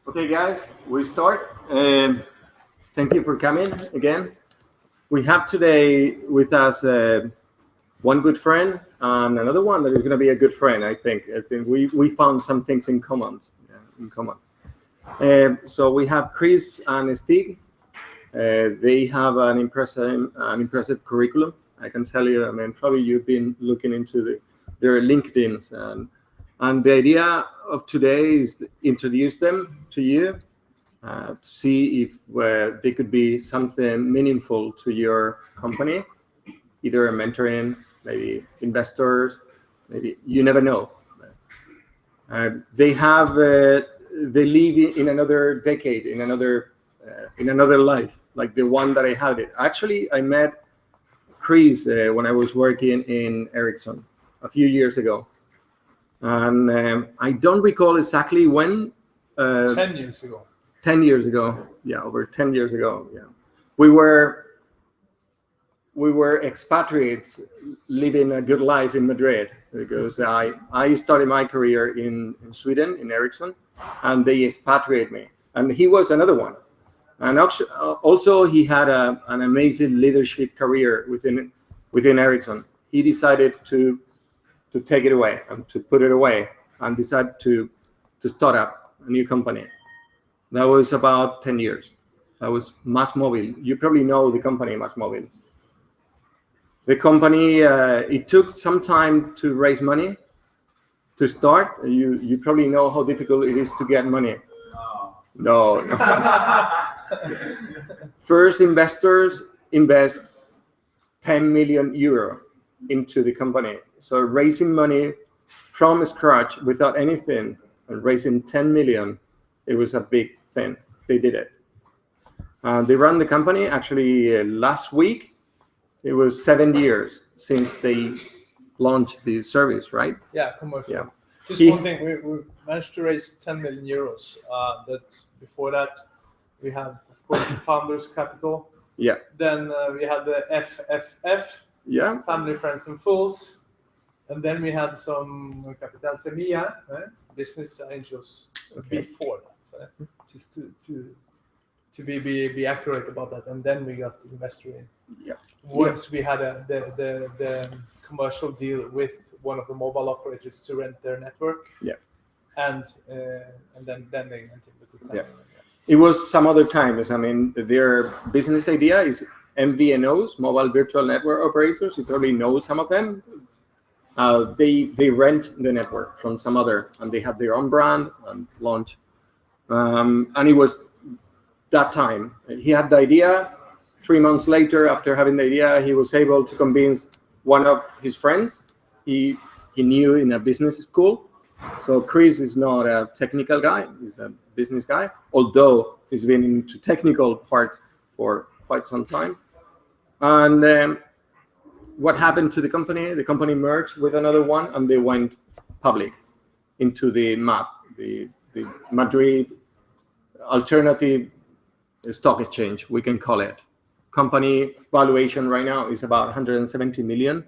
Okay, guys, we start. Thank you for coming again. We have today with us one good friend and another one that is going to be a good friend. I think we found some things in common. In common. So we have Chris and Stig. They have an impressive curriculum. I can tell you. I mean, probably you've been looking into their LinkedIn's, and the idea of today is to introduce them to you, to see if they could be something meaningful to your company, either mentoring, maybe investors, maybe you never know. They live in another decade, in another life, like the one that I had it. Actually, I met Chris when I was working in Ericsson a few years ago, and I don't recall exactly when. 10 years ago. 10 years ago, yeah, over 10 years ago, yeah. We were expatriates living a good life in Madrid, because I started my career in Sweden, in Ericsson, and they expatriated me. And he was another one. And also he had an amazing leadership career within Ericsson. He decided to take it away and to put it away and decide to start up a new company. That was about 10 years. That was MásMóvil. You probably know the company, MásMóvil. The company, it took some time to raise money to start. You probably know how difficult it is to get money. No. First investors invest 10 million euro into the company. So raising money from scratch without anything and raising 10 million, it was a big thing. They did it. They ran the company. Actually, last week, it was 7 years since they launched the service, right? Yeah, commercial. Yeah. Just one thing, we managed to raise 10 million euros. But before that, we had, of course, the founders' capital. Yeah. Then we had the FFF, Yeah. Family, Friends, and Fools. And then we had some Capital Semilla, business angels before that. So just to be accurate about that. And then we got the investor in. Yeah. Once we had the commercial deal with one of the mobile operators to rent their network. Yeah. And then they went in with the time. Yeah. It was some other times. I mean, their business idea is MVNOs, mobile virtual network operators. You probably know some of them. They rent the network from some other, and they have their own brand and launch. And it was that time. He had the idea. 3 months later, after having the idea, he was able to convince one of his friends he knew in a business school. So Chris is not a technical guy, he's a business guy, although he's been into technical part for quite some time. And what happened to the company? The company merged with another one, and they went public into the MAP, the Madrid Alternative Stock Exchange, we can call it. Company valuation right now is about 170 million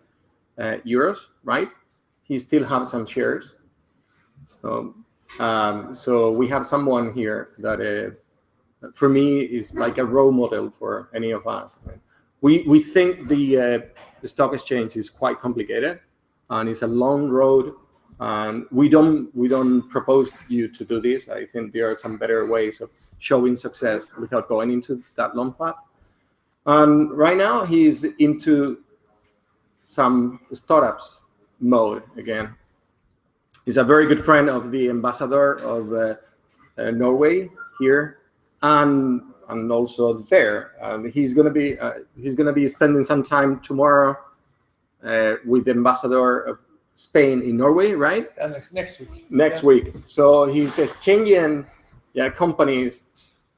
euros, right? He still has some shares. So we have someone here that, for me, is like a role model for any of us. I mean, we think the stock exchange is quite complicated, and it's a long road. And we don't propose you to do this. I think there are some better ways of showing success without going into that long path. And right now he's into some startups mode again. He's a very good friend of the ambassador of Norway here, and also there. He's gonna be spending some time tomorrow with the ambassador of Spain in Norway, right? Next week. Next week. So he's exchanging companies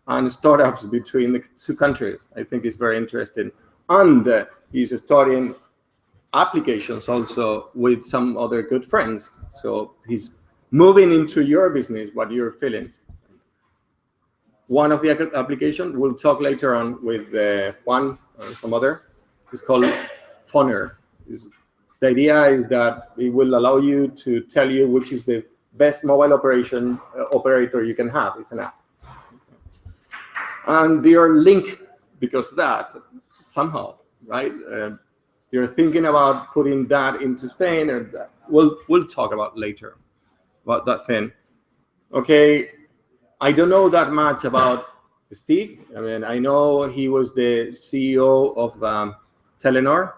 and startups between the two countries. I think it's very interesting. And he's starting applications also with some other good friends. So he's moving into your business, what you're feeling. One of the applications, we'll talk later on with Juan or some other, is called Phoner. The idea is that it will allow you to tell you which is the best mobile operator you can have. It's an app. and they are linked because of that somehow, right? They're thinking about putting that into Spain, and we'll talk about later about that thing. Okay, I don't know that much about Stig. I mean, I know he was the CEO of Telenor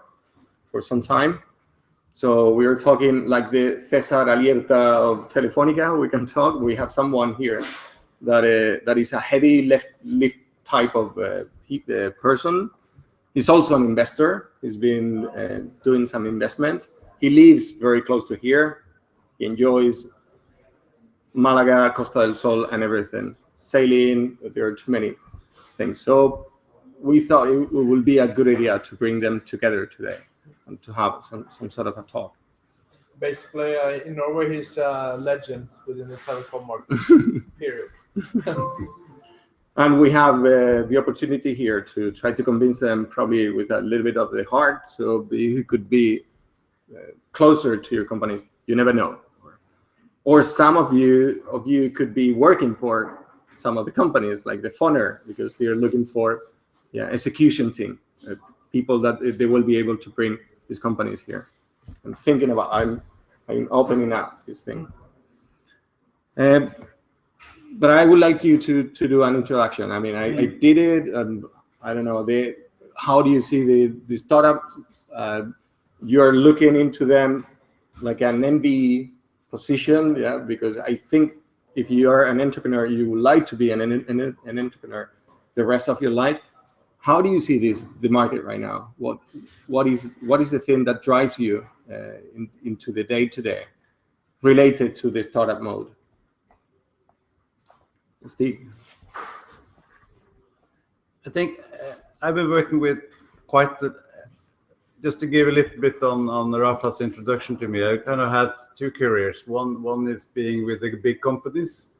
for some time. So we are talking like the César Alierta of Telefónica. We can talk. We have someone here that is a heavy lift type of person. He's also an investor. He's been doing some investments. He lives very close to here. He enjoys Malaga, Costa del Sol, and everything. Sailing, there are too many things. So we thought it would be a good idea to bring them together today and to have some sort of a talk. Basically, in Norway, he's a legend within the telecom market, period. And we have the opportunity here to try to convince them, probably with a little bit of the heart, so you could be closer to your company. You never know. Or some of you could be working for some of the companies, like the Foner, because they're looking for execution team, people that they will be able to bring these companies here. I'm thinking about I'm opening up this thing. But I would like you to do an introduction. I mean, I did it. I don't know. How do you see the startup? You're looking into them like an MBE position, yeah? Because I think if you are an entrepreneur, you would like to be an entrepreneur the rest of your life. How do you see the market right now? What is the thing that drives you into the day-to-day related to the startup mode? Stig. I think I've been working with just to give a little bit on Rafa's introduction to me, I kind of had two careers. One is being with the big companies,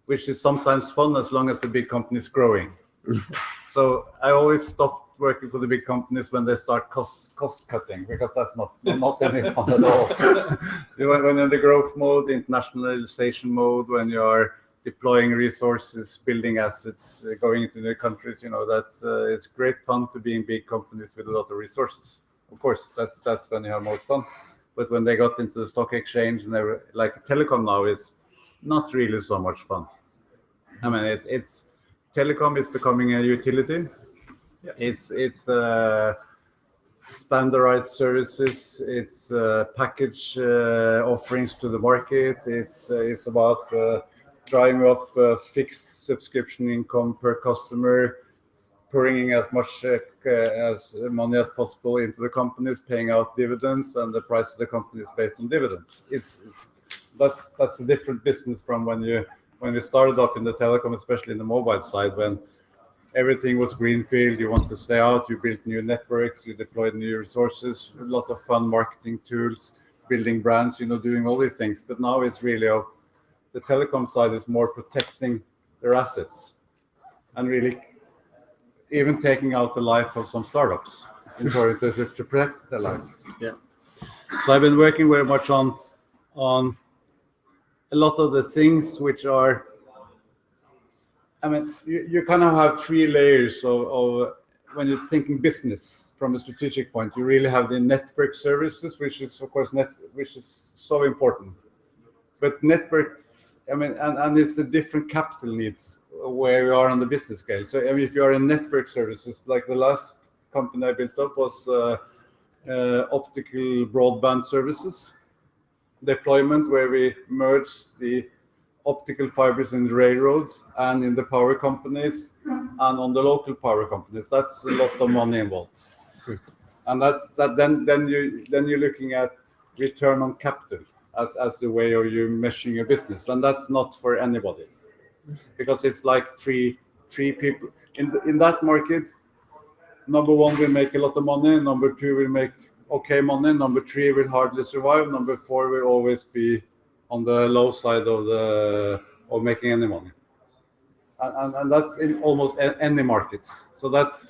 which is sometimes fun as long as the big company is growing. So I always stop working for the big companies when they start cost cutting, because that's not any fun at all. When in the growth mode, internationalization mode, when you are deploying resources, building assets, going into new countries, that's it's great fun to be in big companies with a lot of resources. Of course, that's when you have most fun. But when they got into the stock exchange, and they were like telecom now is not really so much fun. I mean, it's telecom is becoming a utility. Yeah. It's standardized services. It's package offerings to the market. It's about driving up fixed subscription income per customer, pouring as much as money as possible into the companies, paying out dividends, and the price of the company is based on dividends. That's a different business from when we started up in the telecom, especially in the mobile side, when everything was greenfield. You want to stay out, you built new networks, you deployed new resources, lots of fun marketing tools, building brands, doing all these things. But now it's really the telecom side is more protecting their assets and really even taking out the life of some startups in order to protect their life. Yeah. So I've been working very much on a lot of the things which are, I mean, you kind of have three layers of when you're thinking business from a strategic point. You really have the network services, which is of course which is so important. But network, I mean, and it's the different capital needs where we are on the business scale. So I mean, if you are in network services, like the last company I built up was optical broadband services deployment, where we merge the optical fibers in the railroads and in the power companies and on the local power companies. That's a lot of money involved. And then you're looking at return on capital as the way of you measuring your business, and that's not for anybody, because it's like three people in that market. Number one will make a lot of money, number two will make okay money, number three will hardly survive, number four will always be on the low side of making any money, and that's in almost any markets. So that's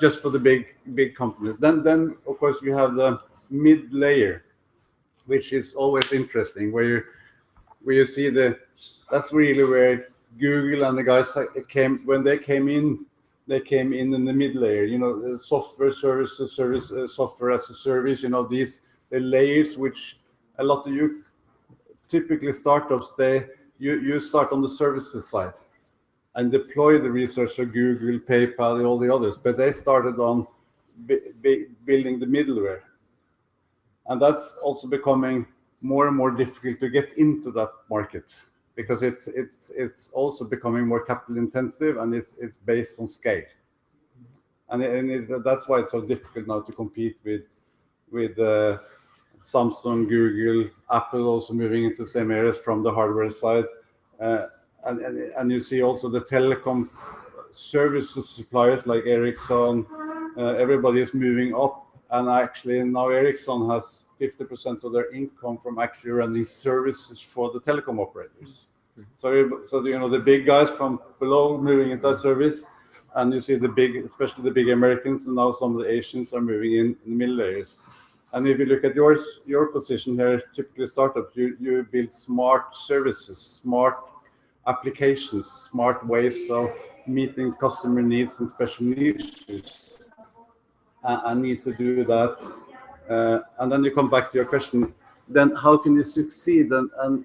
just for the big companies. Then of course you have the mid layer, which is always interesting, where you see that's really where Google and the guys came in. They came in the mid layer. You know, the software services, software as a service. You know, the layers which a lot of you typically startups you start on the services side and deploy the research of Google, PayPal, all the others, but they started on building the middleware, and that's also becoming more and more difficult to get into that market because it's also becoming more capital intensive and it's based on scale, and that's why it's so difficult now to compete with Samsung, Google, Apple also moving into the same areas from the hardware side, and you see also the telecom services suppliers like Ericsson, everybody is moving up, and actually now Ericsson has 50% of their income from actually running services for the telecom operators. So you know the big guys from below moving into that service, and you see especially the big Americans, and now some of the Asians are moving in the middle layers. And if you look at your position here, typically startup, you build smart services, smart applications, smart ways of meeting customer needs and special niches. I need to do that. And then you come back to your question, then how can you succeed? And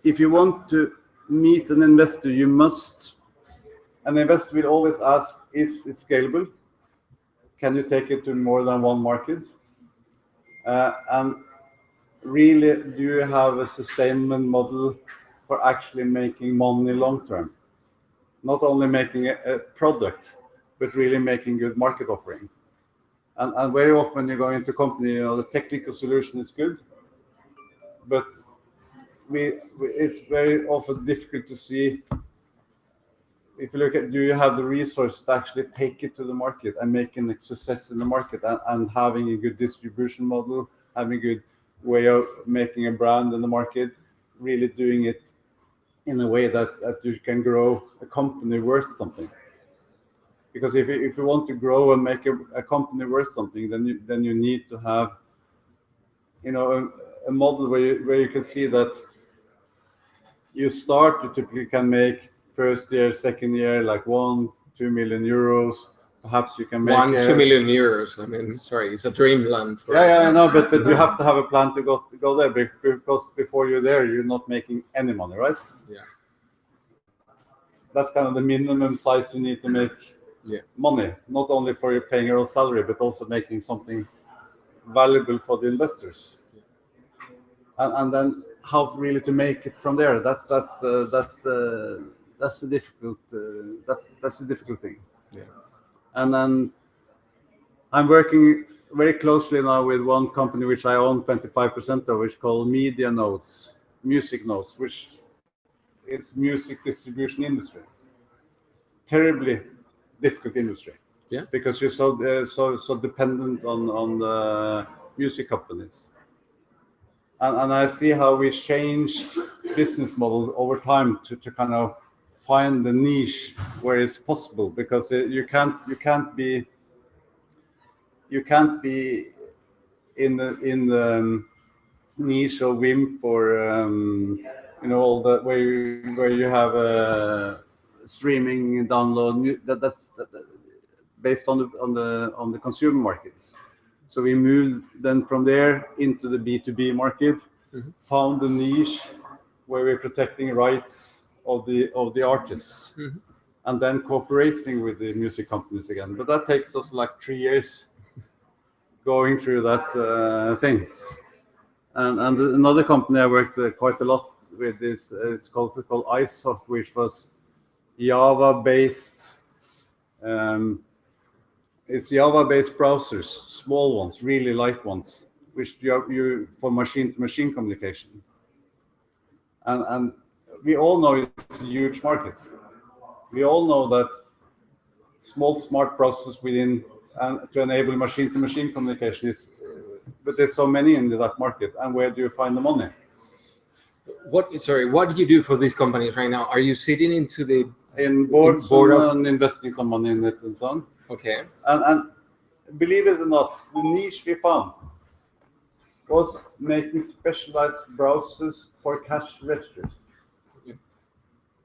if you want to meet an investor, an investor will always ask, is it scalable? Can you take it to more than one market? And really, do you have a sustainment model for actually making money long term? Not only making a product, but really making good market offering. And very often you go into company, you know, the technical solution is good, but it's very often difficult to see. If you look at, do you have the resources to actually take it to the market and making a success in the market, and having a good distribution model, having a good way of making a brand in the market, really doing it in a way that you can grow a company worth something. Because if you want to grow and make a company worth something, then you need to have, you know, a model where you can see that you typically can make first year, second year, like 1-2 million euros. Perhaps you can make 1-2 million euros. I mean, sorry, it's a dreamland for us. Yeah, I know, but you have to have a plan to go there, because before you're there, you're not making any money, right? Yeah. That's kind of the minimum size you need to make money, not only for you paying your own salary, but also making something valuable for the investors. And then how really to make it from there? That's the difficult thing. Yeah. And then I'm working very closely now with one company which I own 25% of, which is called Music Notes, which is music distribution industry. Terribly difficult industry. Yeah. Because you're so dependent on the music companies. And I see how we change business models over time to kind of find the niche where it's possible, because you can't be in the niche of WIMP or you know, all that where you have streaming and download. That's based on the consumer market. So we moved then from there into the B2B market, found the niche where we're protecting rights of the artists, and then cooperating with the music companies again. But that takes us like 3 years going through that thing. And another company I worked quite a lot with is it's called iSoft, which was Java-based. It's Java-based browsers, small ones, really light ones, which you for machine-to-machine communication. And we all know it's a huge market. We all know that small smart processors within to enable machine-to-machine communication is, but there's so many in that market. And where do you find the money? What do you do for these companies right now? Are you sitting in boards and investing some money in it and so on? Okay. And believe it or not, the niche we found was making specialized browsers for cash registers.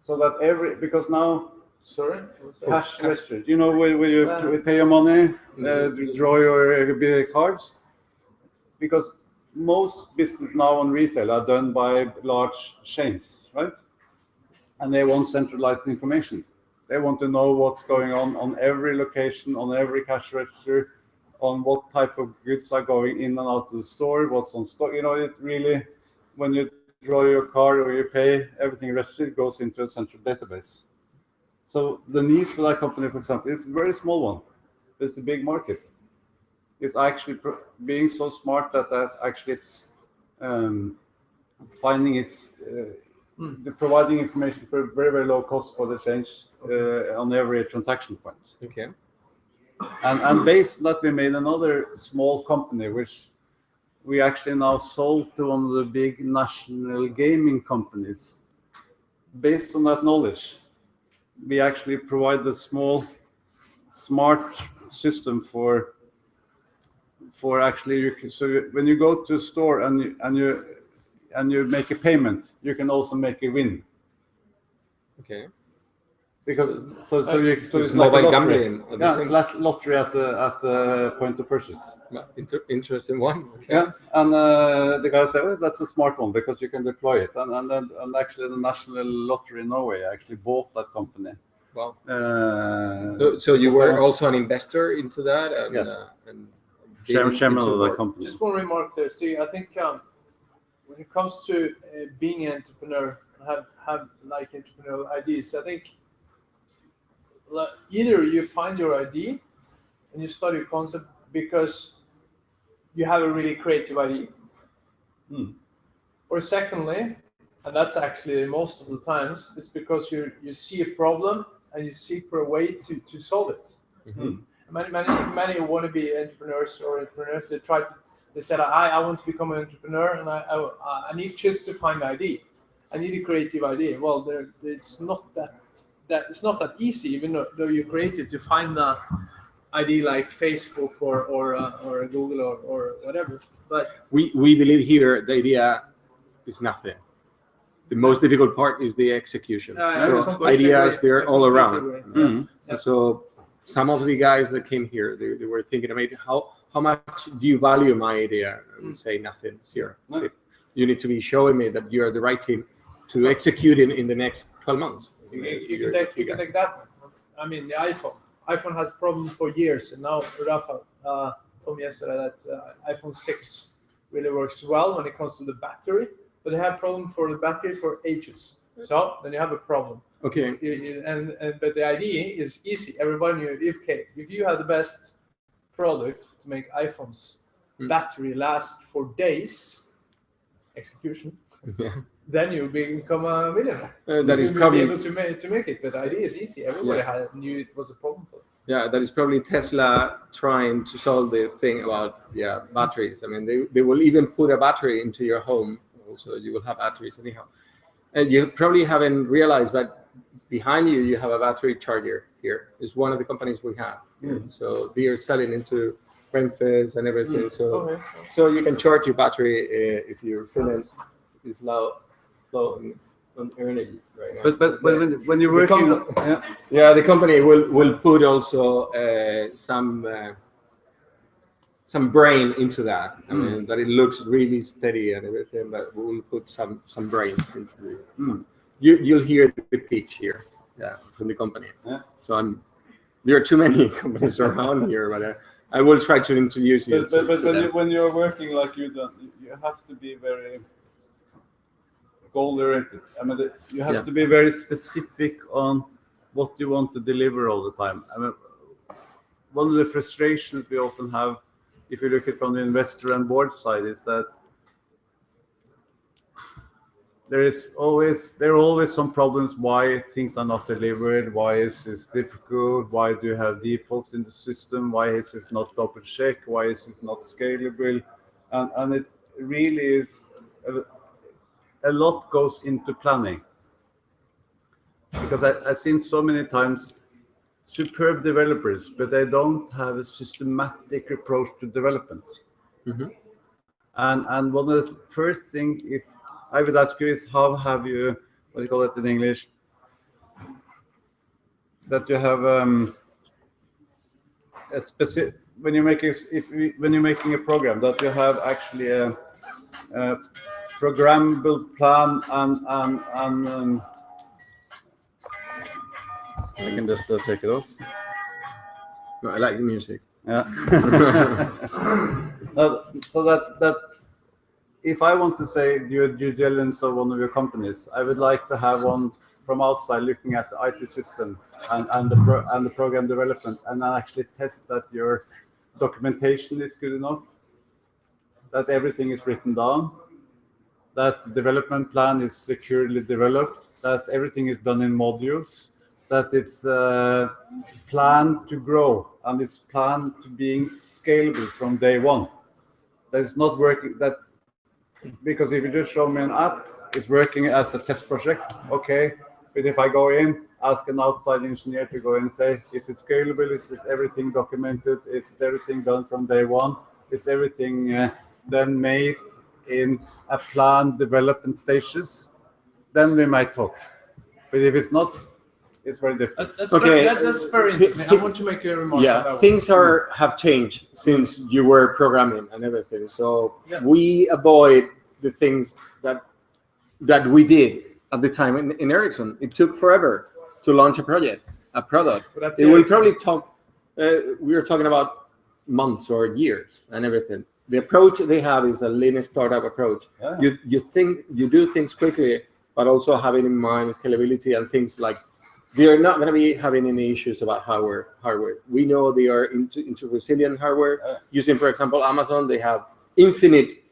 so that because now Sorry. cash register, you know, where you pay your money, draw your cards, because most business now on retail are done by large chains, right? And they want centralized information. They want to know what's going on every location, on every cash register, on what type of goods are going in and out of the store, what's on stock. You know, it really, when you draw your card or you pay, everything registered goes into a central database. So the niche for that company, for example, is a very small one. It's a big market. It's actually being so smart that actually it's finding its providing information for very, very low cost for the change on every transaction point. Okay. And based on that, we made another small company, which we actually now sold to one of the big national gaming companies. Based on that knowledge, we actually provide a small, smart system for actually, so when you go to a store and you make a payment, you can also make a win. Okay. Because so it's like mobile gambling. Yeah, it's like lottery at the point of purchase. Interesting one. Okay. Yeah, and the guy said, well, that's a smart one because you can deploy it. And actually, the National Lottery in Norway actually bought that company. Wow. So you were also an investor into that, and yes, and chairman of the company. Just one remark there. See, I think when it comes to being an entrepreneur, have like entrepreneurial ideas, I think either you find your idea and you start your concept because you have a really creative idea, or secondly, and that's actually most of the times, it's because you see a problem and you seek for a way to solve it. Mm-hmm. Many wannabe entrepreneurs or entrepreneurs, they said, I want to become an entrepreneur and I need just to find an idea. I need a creative idea. Well, it's not that easy, even though you're creative, to find the idea like Facebook or Google or whatever. But we believe here the idea is nothing. The most difficult part is the execution. So ideas, they're all around. Mm-hmm. Yeah. So some of the guys that came here, they were thinking about how much do you value my idea? I would say nothing, zero. So you need to be showing me that you're the right team to execute in the next 12 months. You can take that. I mean, the iPhone has problems for years, and now Rafa told me yesterday that iPhone 6 really works well when it comes to the battery, but they have problem for the battery for ages. So then you have a problem. Okay. But the idea is easy. Everybody knew if you have the best product to make iPhone's battery last for days, execution. Yeah. Then you become a millionaire. That is be probably able to make it. But the idea is easy. Everybody knew it was a problem for them. Yeah, that is probably Tesla trying to solve the thing about batteries. I mean, they will even put a battery into your home, so you will have batteries anyhow. And you probably haven't realized, but behind you have a battery charger here. It's one of the companies we have. So they are selling into Memphis and everything. So so you can charge your battery if you're feeling is low on energy right now. But when you're working, the company will put also some brain into that. I mean, that it looks really steady and everything, but we'll put some brain into it. You'll hear the pitch here, from the company. Yeah. So there are too many companies around here, but I will try to introduce you. But when you're working like you have to be very goal-oriented. I mean, you have to be very specific on what you want to deliver all the time. I mean, one of the frustrations we often have, if you look at from the investor and board side, is that there are always some problems why things are not delivered, why is this difficult, why do you have defaults in the system, why is it not double check, why is it not scalable, and it really is a lot goes into planning, because I've seen so many times superb developers, but they don't have a systematic approach to development. And one of the first things, if I would ask you, is how have you, what do you call it in English, that you have a specific when you're making when you're making a program that you have actually a programmable plan and I can just take it off. No, I like the music. Yeah. So that if I want to say do a due diligence of one of your companies, I would like to have one from outside looking at the IT system and the program development, and then actually test that your documentation is good enough, that everything is written down, that the development plan is securely developed, that everything is done in modules, that it's planned to grow and it's planned to being scalable from day one. That it's not working that because if you just show me an app, it's working as a test project, okay. But if I go in, ask an outside engineer to go in and say, is it scalable? Is it everything documented? Is everything done from day one? Is everything then made in a planned development stages? Then we might talk. But if it's not, it's very different. That's very interesting. I want to make a remark. Yeah, things have changed since you were programming and everything. So we avoid the things that we did at the time in Ericsson. It took forever to launch a product. It will probably we were talking about months or years and everything. The approach they have is a lean startup approach. Yeah. You do things quickly, but also having in mind scalability and things like they're not going to be having any issues about hardware. We know they are into resilient hardware. Using, for example, Amazon, they have infinite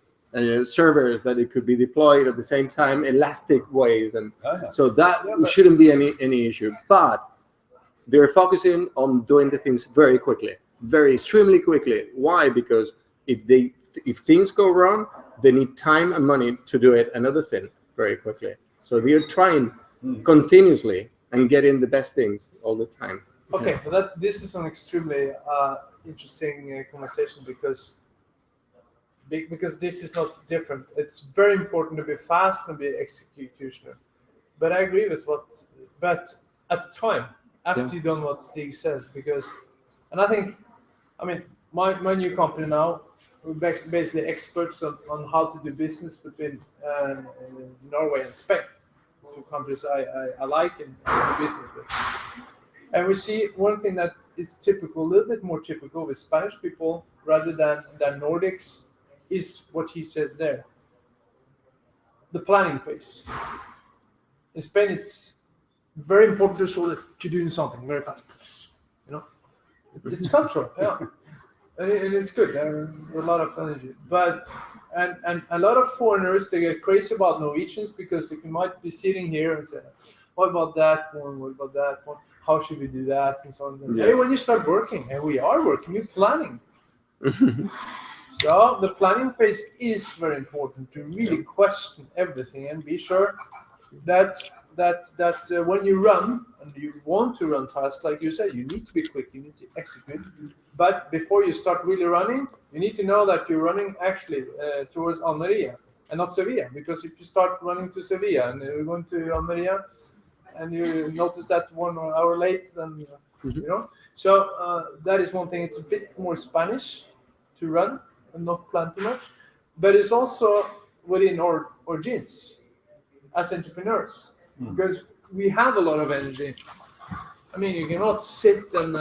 servers that it could be deployed at the same time, elastic ways, and so that shouldn't be any issue. But they're focusing on doing the things very quickly, extremely quickly. Why? Because if things go wrong, they need time and money to do it another thing very quickly. So they're trying continuously and getting the best things all the time. Okay, but this is an extremely interesting conversation because this is not different. It's very important to be fast and be executioner. But I agree with but at the time, after you've done what Stig says, and I mean, my new company now, we're basically experts on how to do business between Norway and Spain. Two countries I like and do business with. And we see one thing that is typical, a little bit more typical with Spanish people rather than Nordics, is what he says there. The planning phase. In Spain, it's very important to show that you're doing something very fast. You know, it's cultural, and it's good. A lot of energy, but. And a lot of foreigners, they get crazy about Norwegians because you might be sitting here and say, what about that one? What about that one? How should we do that? And so on. Yeah. Hey, when you start working, and we are working, you're planning. So the planning phase is very important to really question everything and be sure that when you run, and you want to run fast, like you said, you need to be quick, you need to execute. But before you start really running, you need to know that you're running actually towards Almeria and not Sevilla. Because if you start running to Sevilla and you're going to Almeria and you notice that 1 hour late, then, you know. So that is one thing. It's a bit more Spanish to run and not plan too much. But it's also within our genes as entrepreneurs. Because we have a lot of energy. I mean, you cannot sit and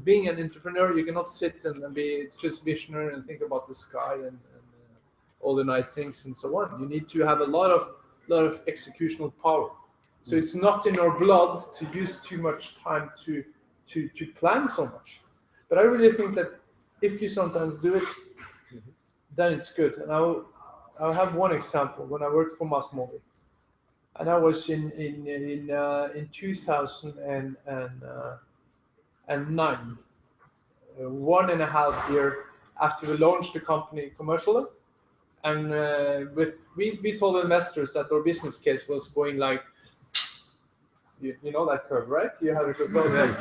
being an entrepreneur, you cannot sit and be just visionary and think about the sky and all the nice things and so on. You need to have a lot of executional power. So it's not in our blood to use too much time to plan so much. But I really think that if you sometimes do it, then it's good. And I'll have one example. When I worked for Masmodi, and I was in 2009, 1.5 years after we launched the company commercially, and we told investors that our business case was going like, you know that curve, right? You have it go there,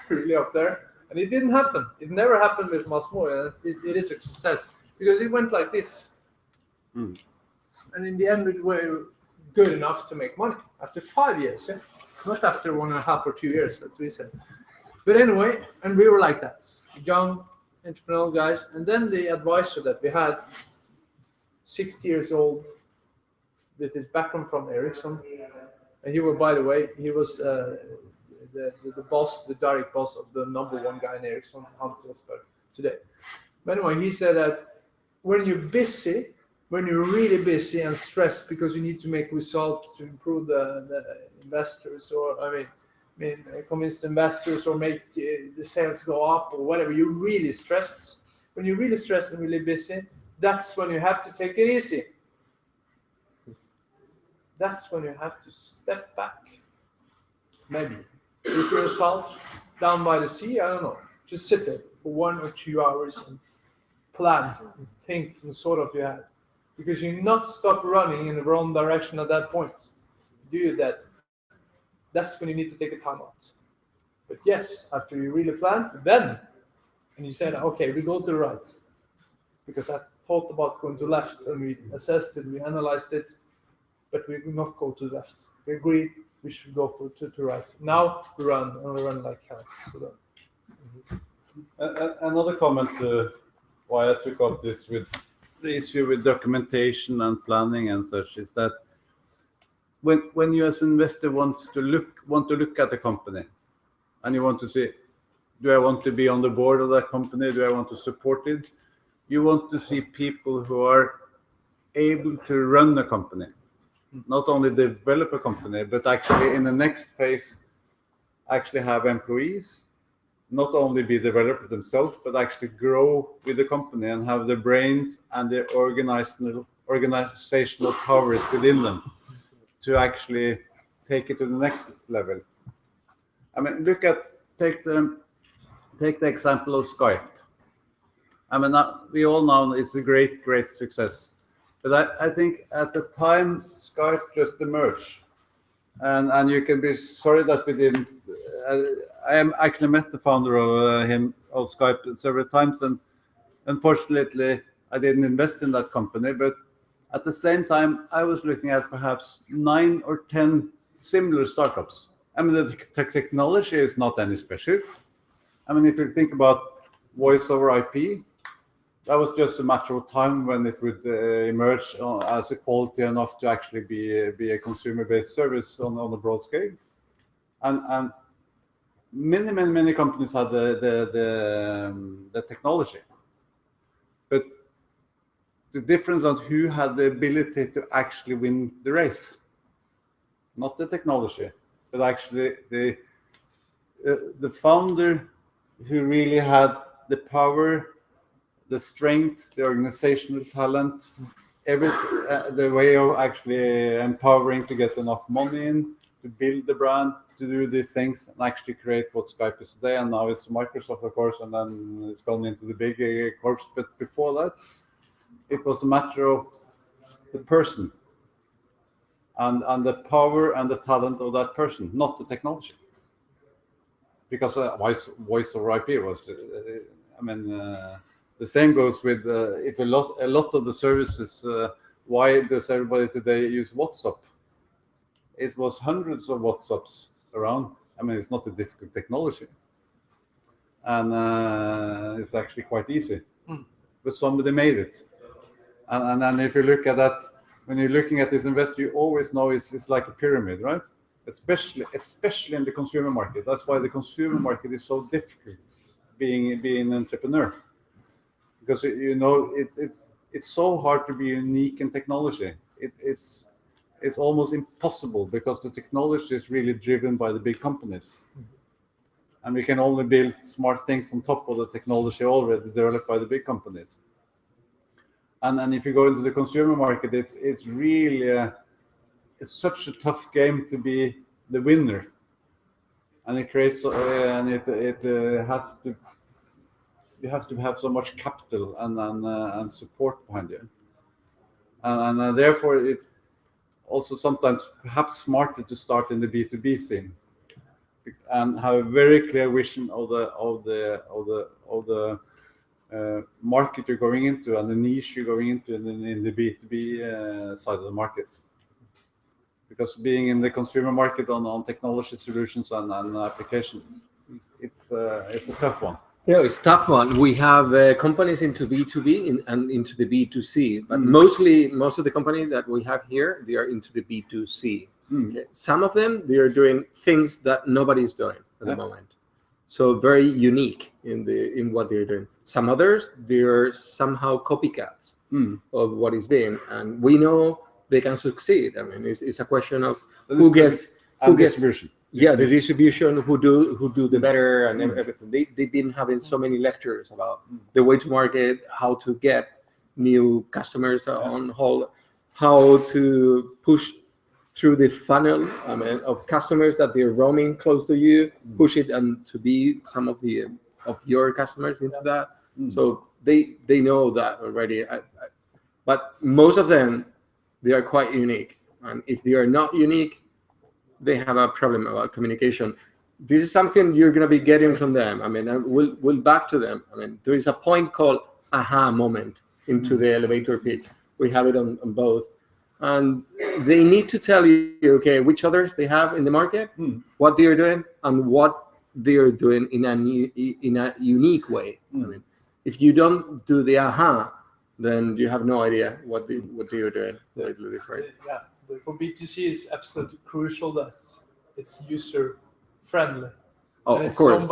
really up there, and it didn't happen. It never happened with Masmodi, and it is a success because it went like this, and in the end, we were good enough to make money after 5 years. Not after 1.5 or 2 years, that's what we said. But anyway, and we were like that, young entrepreneurial guys. And then the advisor that we had, 60 years old, with his background from Ericsson, and he was, by the way, he was the boss, the direct boss of the #1 guy in Ericsson, Hans Jesper, today. But anyway, he said that when you're busy, when you're really busy and stressed because you need to make results to improve the investors, or I mean, convince the investors or make the sales go up or whatever, you're really stressed. When you're really stressed and really busy, that's when you have to take it easy. That's when you have to step back. Maybe. If you're yourself down by the sea, I don't know. Just sit there for 1 or 2 hours and plan, think, and sort of your head. Because you're not stop running in the wrong direction at that point. Do that. That's when you need to take a time out. But yes, after you really plan, then, and you said, okay, we go to the right. Because I thought about going to left, and we assessed it, we analyzed it, but we will not go to the left. We agreed we should go to right. Now we run, and we run like hell. So another comment why I took up this with the issue with documentation and planning and such is that when you as an investor want to look at a company and you want to see, do I want to be on the board of that company? Do I want to support it? You want to see people who are able to run the company, not only develop a company, but actually in the next phase, actually have employees, not only be developers themselves, but actually grow with the company and have the brains and the organizational powers within them to actually take it to the next level. I mean, take the example of Skype. I mean, we all know it's a great success. But I think at the time Skype just emerged, and you can be sorry that we didn't. I actually met the founder of Skype several times, and unfortunately I didn't invest in that company. But at the same time, I was looking at perhaps 9 or 10 similar startups. I mean, the technology is not any special. I mean, if you think about voice over IP. That was just a matter of time when it would emerge as a quality enough to actually be a consumer-based service on a broad scale, and many companies had the technology, but the difference on who had the ability to actually win the race, not the technology, but actually the founder who really had the power, the strength, the organizational talent, the way of actually empowering to get enough money in, to build the brand, to do these things, and actually create what Skype is today. And now it's Microsoft, of course, and then it's gone into the big corps. But before that, it was a matter of the person and the power and the talent of that person, not the technology. Because voice over IP was, the same goes with if a lot of the services. Why does everybody today use WhatsApp? It was hundreds of WhatsApps around. I mean, it's not a difficult technology, and it's actually quite easy. But somebody made it, and then if you look at that, when you're looking at this investor, you always know it's like a pyramid, right? Especially in the consumer market. That's why the consumer market is so difficult being an entrepreneur. Because it's so hard to be unique in technology. It's almost impossible because the technology is really driven by the big companies, and we can only build smart things on top of the technology already developed by the big companies. And if you go into the consumer market, it's really it's such a tough game to be the winner, and it creates it has to. You have to have so much capital and support behind you, and therefore it's also sometimes perhaps smarter to start in the B2B scene and have a very clear vision of the market you're going into and the niche you're going into in the B2B side of the market. because being in the consumer market on technology solutions and applications, it's a tough one. Yeah, it's a tough one. We have companies into B2B and into the B2C, but most of the companies that we have here, they are into the B2C. Okay. Some of them, they are doing things that nobody is doing at the moment. So very unique in what they're doing. Some others, they're somehow copycats of what is being, and we know they can succeed. I mean, it's a question of who gets distribution. Yeah, the distribution, who do the better and everything. They've been having so many lectures about the way to market, how to get new customers on hold, how to push through the funnel, I mean, of customers that they're roaming close to you, push it and to be some of your customers into that. So they know that already. But most of them, they are quite unique. And if they are not unique, they have a problem about communication. This is something you're going to be getting from them. I mean, we'll back to them. I mean, there is a point called aha moment into the elevator pitch. We have it on both. And they need to tell you, okay, which others they have in the market, what they are doing, and what they are doing in a unique way. I mean, if you don't do the aha, then you have no idea what they are doing. Completely different. Yeah. For B2C, it's absolutely crucial that it's user friendly. Oh, and of course.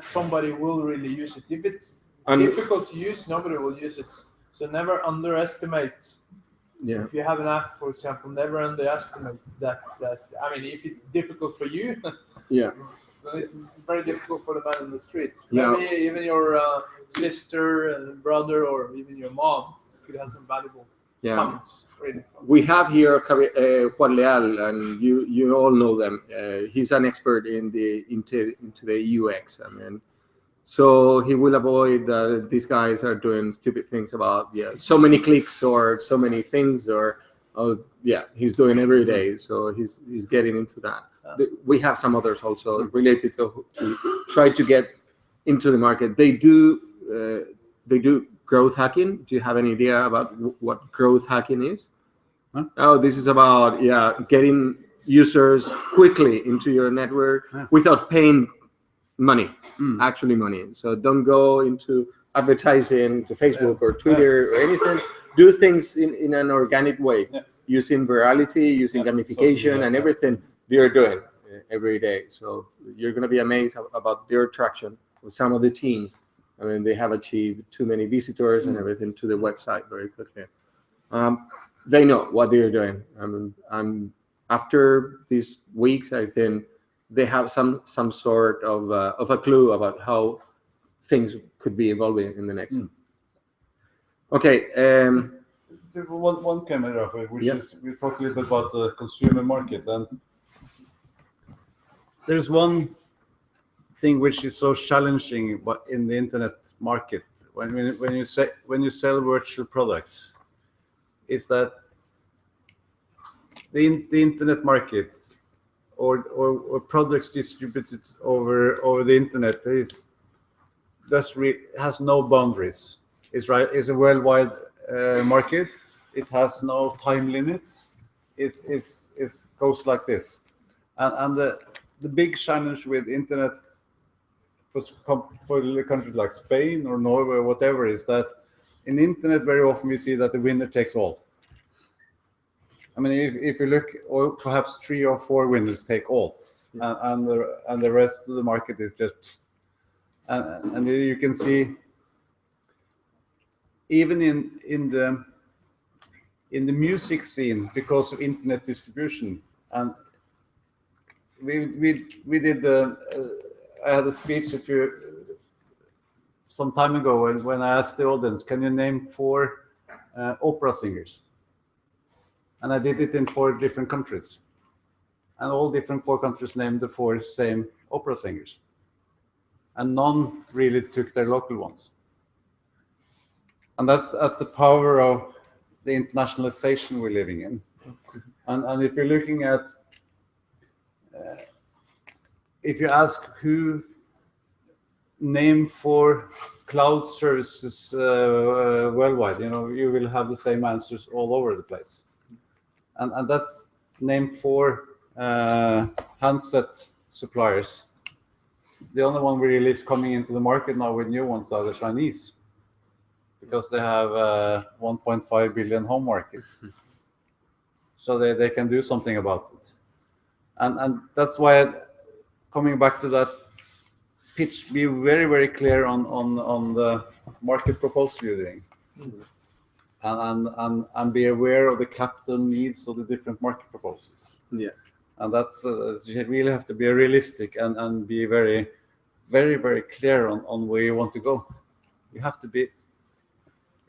Somebody will really use it. If it's difficult to use, nobody will use it. So never underestimate. Yeah. If you have an app, for example, never underestimate that. I mean, if it's difficult for you, yeah, then it's very difficult for the man in the street. Yeah. Maybe even your sister and brother, or even your mom could have some valuable comments. Really. We have here Juan Leal, and you all know them. He's an expert into the UX. I mean, so he will avoid that these guys are doing stupid things about so many clicks or so many things he's doing every day. So he's getting into that. We have some others also related to try to get into the market. They do growth hacking. Do you have any idea about what growth hacking is? Huh? Oh, this is about getting users quickly into your network without paying money, actually money. So don't go into advertising to Facebook or Twitter or anything. Do things in an organic way, using virality, using gamification and everything they're doing every day. So you're going to be amazed about their traction with some of the teams. I mean, they have achieved too many visitors and everything to the website very quickly. They know what they're doing. I mean, and after these weeks, I think they have some sort of a clue about how things could be evolving in the next. Okay. One camera, which is we talked a little bit about the consumer market, and there's one thing which is so challenging in the internet market when you sell virtual products, is that the internet market or products distributed over the internet has no boundaries. It's a worldwide market. It has no time limits. It goes like this, and the big challenge with internet for countries like Spain or Norway or whatever is that in the internet very often we see that the winner takes all. I mean, if you look, or perhaps 3 or 4 winners take all, and the rest of the market is just, and you can see even in the music scene, because of internet distribution, and we did I had a speech some time ago when I asked the audience, can you name 4 opera singers? And I did it in 4 different countries. And all different 4 countries named the 4 same opera singers. And none really took their local ones. And that's the power of the internationalization we're living in. And if you're looking at, if you ask who name 4 cloud services worldwide, you will have the same answers all over the place. And name 4 handset suppliers. The only one really is coming into the market now with new ones are the Chinese, because they have 1.5 billion home markets. So they can do something about it. And that's why, coming back to that pitch, be very, very clear on the market proposal you're doing. And be aware of the capital needs of the different market proposals. Yeah. And that's you really have to be realistic and be very, very, very clear on where you want to go. You have to be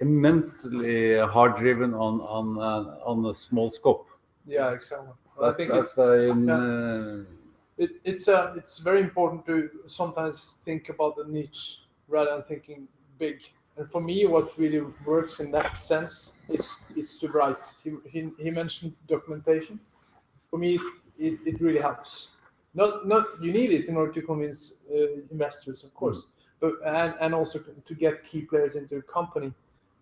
immensely hard driven on a small scope. Yeah, exactly. It's very important to sometimes think about the niche rather than thinking big. And for me, what really works in that sense is to write. He mentioned documentation. For me, it really helps. Not you need it in order to convince investors, of course, but and also to get key players into a company.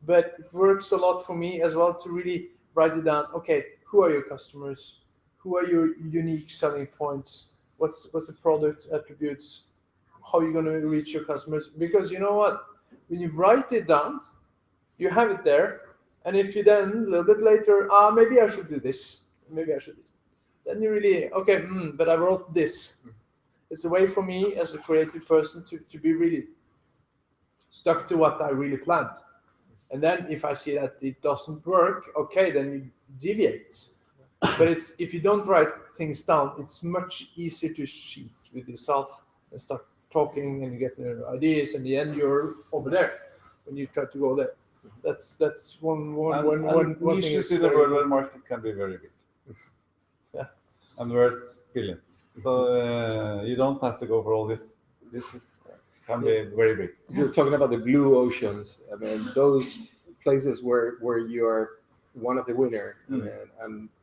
But it works a lot for me as well to really write it down. Okay, who are your customers? Who are your unique selling points? What's the product attributes? How are you going to reach your customers? Because you know what? When you write it down, you have it there. And if you then, a little bit later, maybe I should do this. Maybe I should do this. Then you really, okay, but I wrote this. It's a way for me as a creative person to be really stuck to what I really planned. And then if I see that it doesn't work, okay, then you deviate. But if you don't write things down, it's much easier to cheat with yourself and start talking and you get their ideas, and in the end you're over there when you try to go there. That's one you thing. should see the worldwide market can be very big. Yeah. And worth billions. So you don't have to go for all this. This can be very big. You're talking about the blue oceans. I mean, those places where you're one of the winners.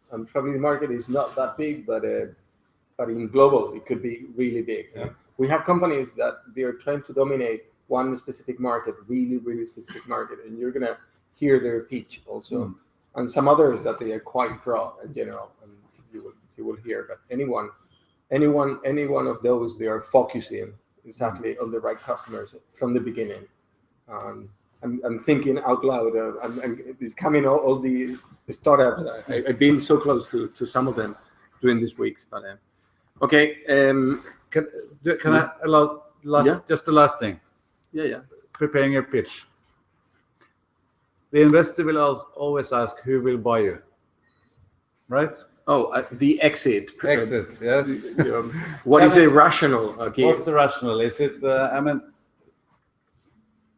And probably the market is not that big, but in global, it could be really big. Yeah. We have companies that they're trying to dominate one specific market, really, really specific market, and you're gonna hear their pitch also. And some others that they are quite broad in general, and you will hear. But any one of those, they are focusing exactly on the right customers from the beginning. I'm thinking out loud, and it's coming all the startups. I've been so close to some of them during these weeks, but okay. Can I allow just the last thing? Yeah. Preparing your pitch. The investor will always ask who will buy you, right? Oh, the exit. Exit, yes. What is the rationale? Okay. What's the rationale? Is it? I mean,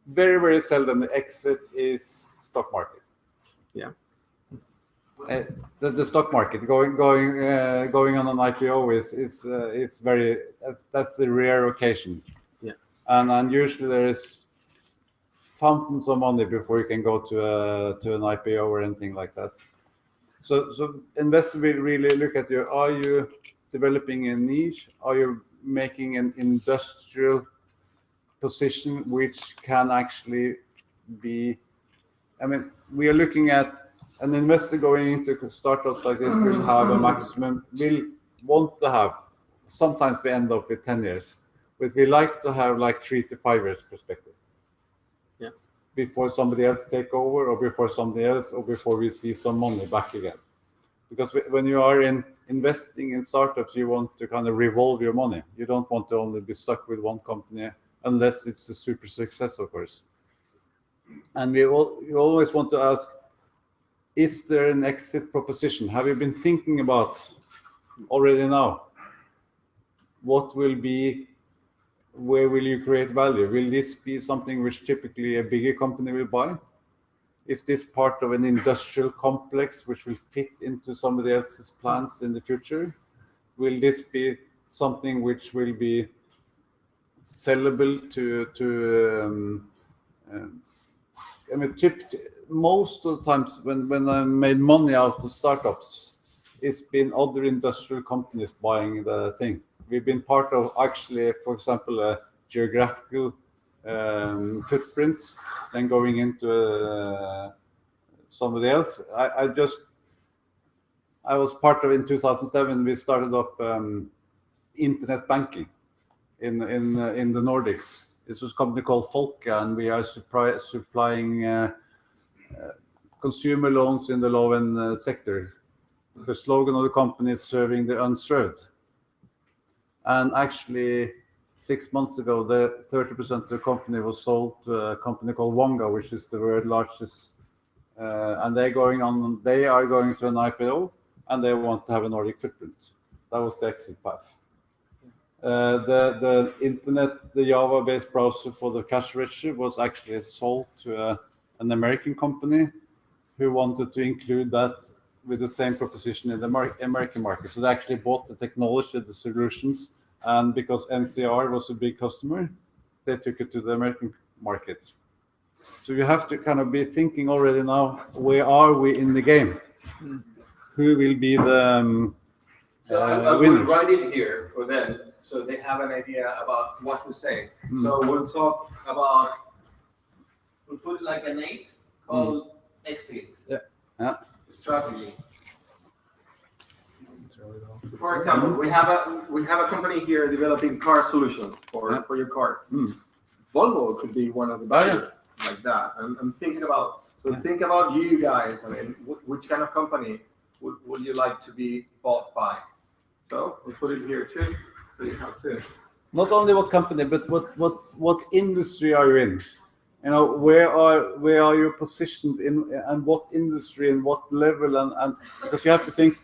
very, very seldom the exit is stock market. Yeah. The stock market going on an IPO is very that's the rare occasion. Yeah. And usually there is fountains of money before you can go to an IPO or anything like that. So investors will really look at you. Are you developing a niche? Are you making an industrial position which can actually be? I mean, we are looking at an investor going into startups like this will have a maximum. Will want to have. Sometimes we end up with 10 years, but we like to have like 3 to 5 years perspective. Yeah. Before somebody else take over, or before we see some money back again. Because when you are investing in startups, you want to kind of revolve your money. You don't want to only be stuck with one company unless it's a super success, of course. And you always want to ask, is there an exit proposition? Have you been thinking about already now? What will be, where will you create value? Will this be something which typically a bigger company will buy? Is this part of an industrial complex which will fit into somebody else's plans in the future? Will this be something which will be sellable to I mean, most of the times when I made money out of startups, it's been other industrial companies buying the thing. We've been part of actually, for example, a geographical footprint, then going into somebody else. I was part of in 2007. We started up internet banking in the Nordics. This was a company called Folka, and we are supplying consumer loans in the low-end sector. The slogan of the company is serving the unserved. And actually, 6 months ago, the 30% of the company was sold to a company called Wonga, which is the world's largest. And they are going to an IPO, and they want to have a Nordic footprint. That was the exit path. The internet, the Java-based browser for the cash register was actually sold to an American company who wanted to include that with the same proposition in the American market. So they actually bought the technology, the solutions, and because NCR was a big customer, they took it to the American market. So you have to kind of be thinking already now, where are we in the game? Who will be the So I will write it here for them, so they have an idea about what to say. So we'll talk about, we'll put like an 8 called exit. Yeah. Strategy. For example, we have a company here developing car solutions for your car. Volvo could be one of the buyers like that. I'm thinking about, so think about you guys. I mean, which kind of company would you like to be bought by? So we'll put it here too. So you have to. Not only what company, but what industry are you in? You know, where are you positioned in, and what industry and what level, and because you have to think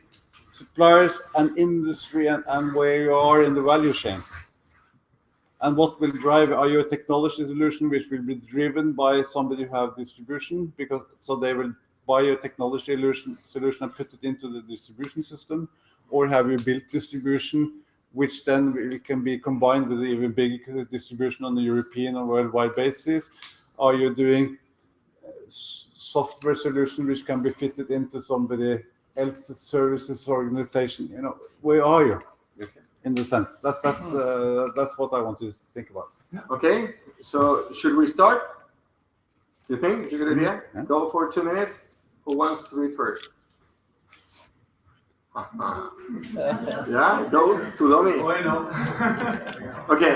suppliers and industry and where you are in the value chain. And what will drive, are you a technology solution which will be driven by somebody who have distribution, because so they will buy your technology solution and put it into the distribution system, or have you built distribution which then can be combined with even bigger distribution on the European or worldwide basis? Are you doing software solution which can be fitted into somebody else's services organization? You know, where are you? In the sense that's what I want to think about. Okay, so should we start? You think it's a good idea? Yeah. Go for 2 minutes. Who wants to read first? Yeah, go to Domi. Okay,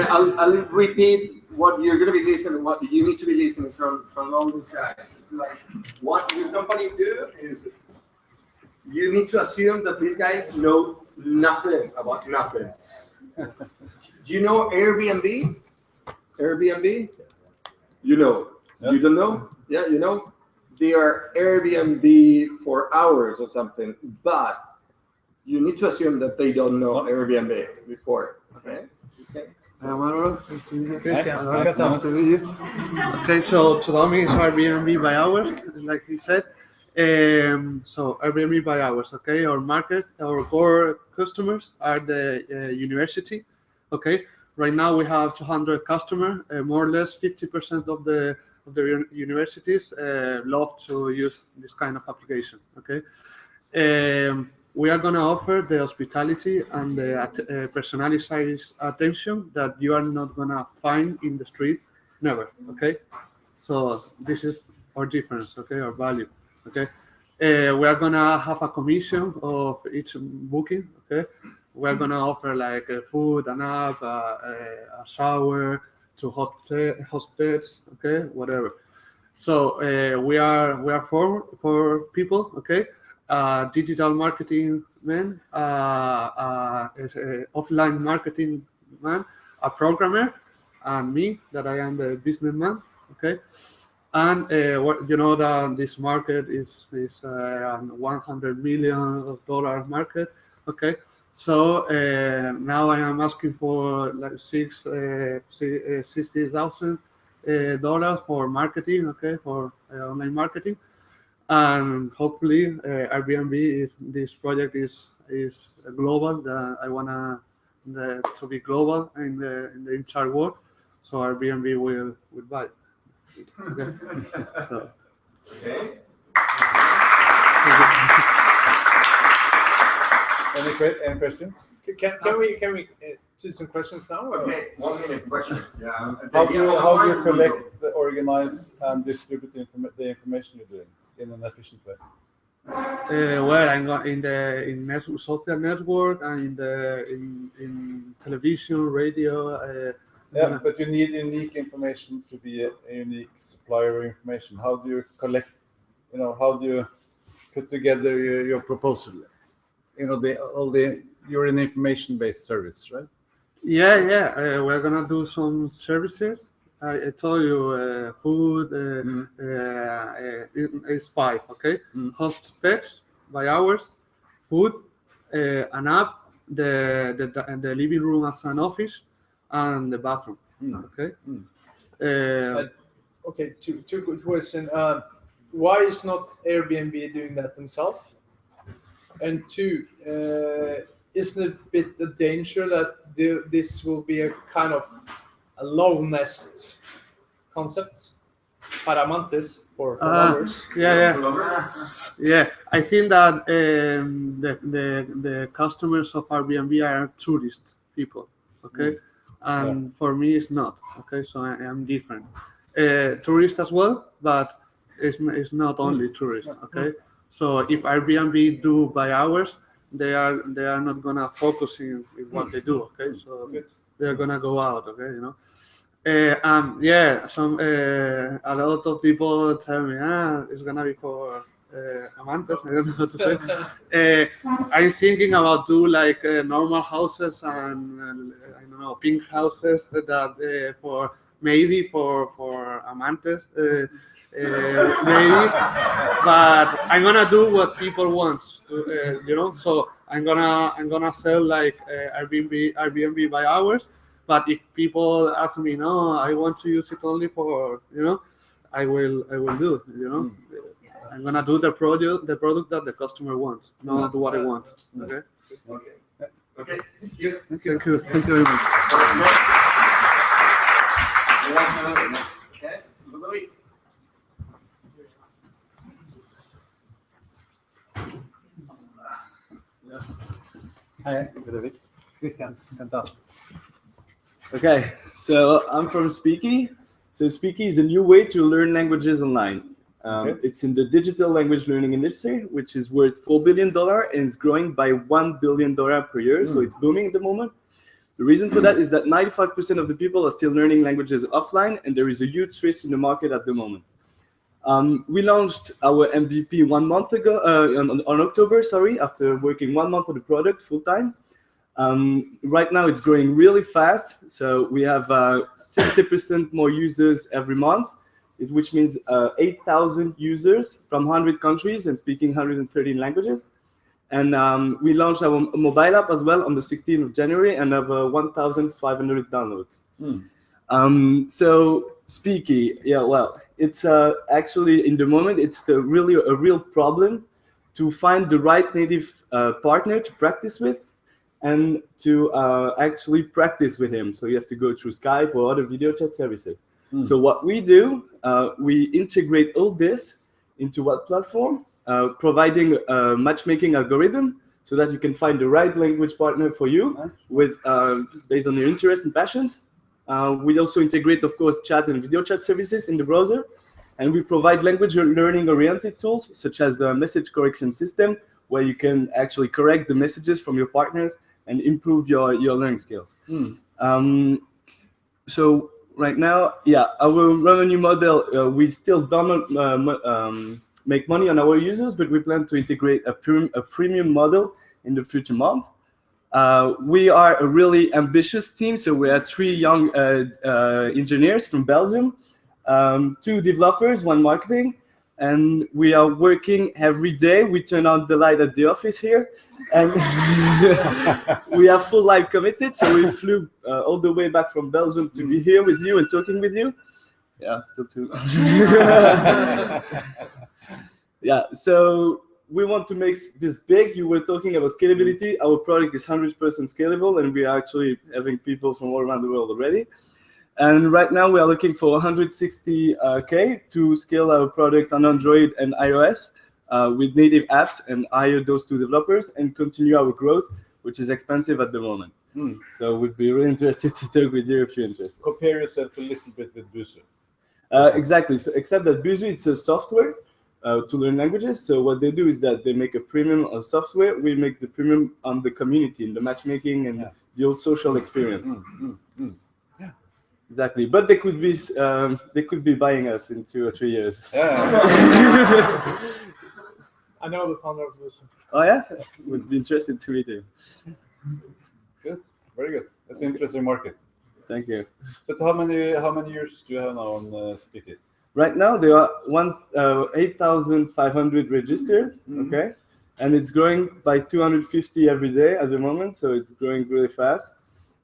I'll repeat what you're going to be listening, what you need to be listening from all these guys. It's like what your company do is you need to assume that these guys know nothing about nothing. Do you know Airbnb? Airbnb? You know. Yeah. You don't know? Yeah, you know? They are Airbnb for hours or something, but you need to assume that they don't know Airbnb before. Okay? Christian, okay, so Todomi is Airbnb by hours, like he said. So Airbnb by hours, okay. Our market, our core customers are the university, okay. Right now we have 200 customers. More or less 50% of the universities love to use this kind of application, okay. We are gonna offer the hospitality and the personalized attention that you are not gonna find in the street, never, okay. So this is our difference, okay, our value. Okay, we are gonna have a commission of each booking. Okay, we're gonna offer like food, an app, a shower, to hostels. Okay, whatever. So we are for people. Okay, digital marketing man, offline marketing man, a programmer, and me that I am the businessman. Okay. And you know that this market is $100 million market. Okay, so now I am asking for like $60,000 for marketing. Okay, for online marketing, and hopefully Airbnb this project is global. That I wanna to be global in the entire world. So Airbnb will buy. Okay. So. Okay. Any questions? Can we do some questions now? Or? Okay, 1 minute question. Yeah. How do you collect, organize, and distribute the information you're doing in an efficient way? Well, I'm in social network and in television, radio. Yeah, but you need unique information to be a unique supplier of information. How do you collect? How do you put together your proposal? You're an information-based service, right? Yeah. We're gonna do some services. I told you, food is 5. Okay, host pets by hours, food, an app, the living room as an office, and the bathroom. Okay. Okay, two good questions. Why is not Airbnb doing that themselves? And two, isn't it a bit a danger that this will be a kind of a low nest concept? Para amantes, for lovers. Yeah. I think that the customers of Airbnb are tourist people. Okay, and for me it's not. Okay, so I am different. Tourist as well, but it's not only tourist. Okay, so if Airbnb do by hours, they are not gonna focus in what they do. Okay, so they're gonna go out. Okay, a lot of people tell me, it's gonna be for amantes. I don't know what to say. I'm thinking about do like normal houses and I don't know, pink houses that for amantes. Maybe, but I'm gonna do what people want to, So I'm gonna sell like Airbnb by hours. But if people ask me, no, I want to use it only for, I will do. I'm gonna do the product that the customer wants, not what I want. Okay. Okay. Thank you. Thank you very much. Okay. Hi, Christian. Okay, so I'm from Speaky. So Speaky is a new way to learn languages online. It's in the digital language learning industry, which is worth $4 billion and it's growing by $1 billion per year. So it's booming at the moment. The reason for that is that 95% of the people are still learning languages offline, and there is a huge twist in the market at the moment. We launched our MVP 1 month ago, on October, after working 1 month on the product full time. Right now it's growing really fast. So we have 60% more users every month, which means 8,000 users from 100 countries and speaking 113 languages. And we launched our mobile app as well on the 16th of January and have 1,500 downloads. So Speaky, it's actually in the moment, it's really a real problem to find the right native partner to practice with and to actually practice with him. So you have to go through Skype or other video chat services. So what we do, we integrate all this into one platform, providing a matchmaking algorithm so that you can find the right language partner for you with based on your interests and passions. We also integrate, of course, chat and video chat services in the browser. And we provide language learning-oriented tools, such as a message correction system, where you can actually correct the messages from your partners and improve your learning skills. So right now, our revenue model, we still don't make money on our users, but we plan to integrate a premium model in the future month. We are a really ambitious team, so we are 3 young engineers from Belgium, 2 developers, 1 marketing, and we are working every day. We turn on the light at the office here, and we are full life committed, so we flew all the way back from Belgium to be here with you and talking with you. Yeah, still too. Yeah, so we want to make this big. You were talking about scalability. Our product is 100% scalable, and we are actually having people from all around the world already. And right now we are looking for 160K to scale our product on Android and iOS with native apps and hire those 2 developers and continue our growth, which is expensive at the moment. So we'd be really interested to talk with you if you're interested. Compare yourself a little bit with Buzu. Exactly. So except that Buzu, it's a software. to learn languages. So what they do is that they make a premium on software. We make the premium on the community, the matchmaking and the old social experience. Yeah. Exactly, but they could be buying us in 2 or 3 years. I know the founder of this. Oh yeah, would be interested to read it. Good, very good. It's an interesting market. Thank you. But how many years do you have now on Speaky? Right now there are 8,500 registered. Okay, and it's growing by 250 every day at the moment, so it's growing really fast.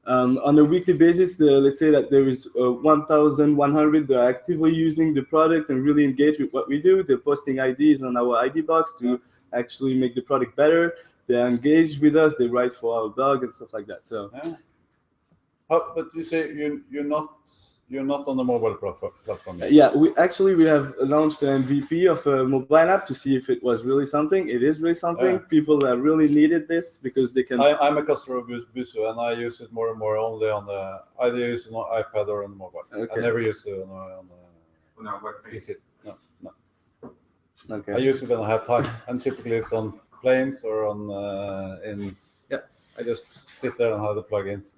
On a weekly basis, let's say that there is 1,100 that are actively using the product and really engage with what we do. They're posting IDs on our ID box to actually make the product better. They engage with us. They write for our blog and stuff like that. So, but you say you're not on the mobile platform yet. Yeah, we have launched an MVP of a mobile app to see if it was really something. It is really something. People that really needed this because they can. I'm a customer of Busu, and I use it more and more only on the. I use it on iPad or on the mobile. Okay. I never use it on a web PC. No. Okay. I use it when I have time, and typically it's on planes or on I just sit there and have the plugins.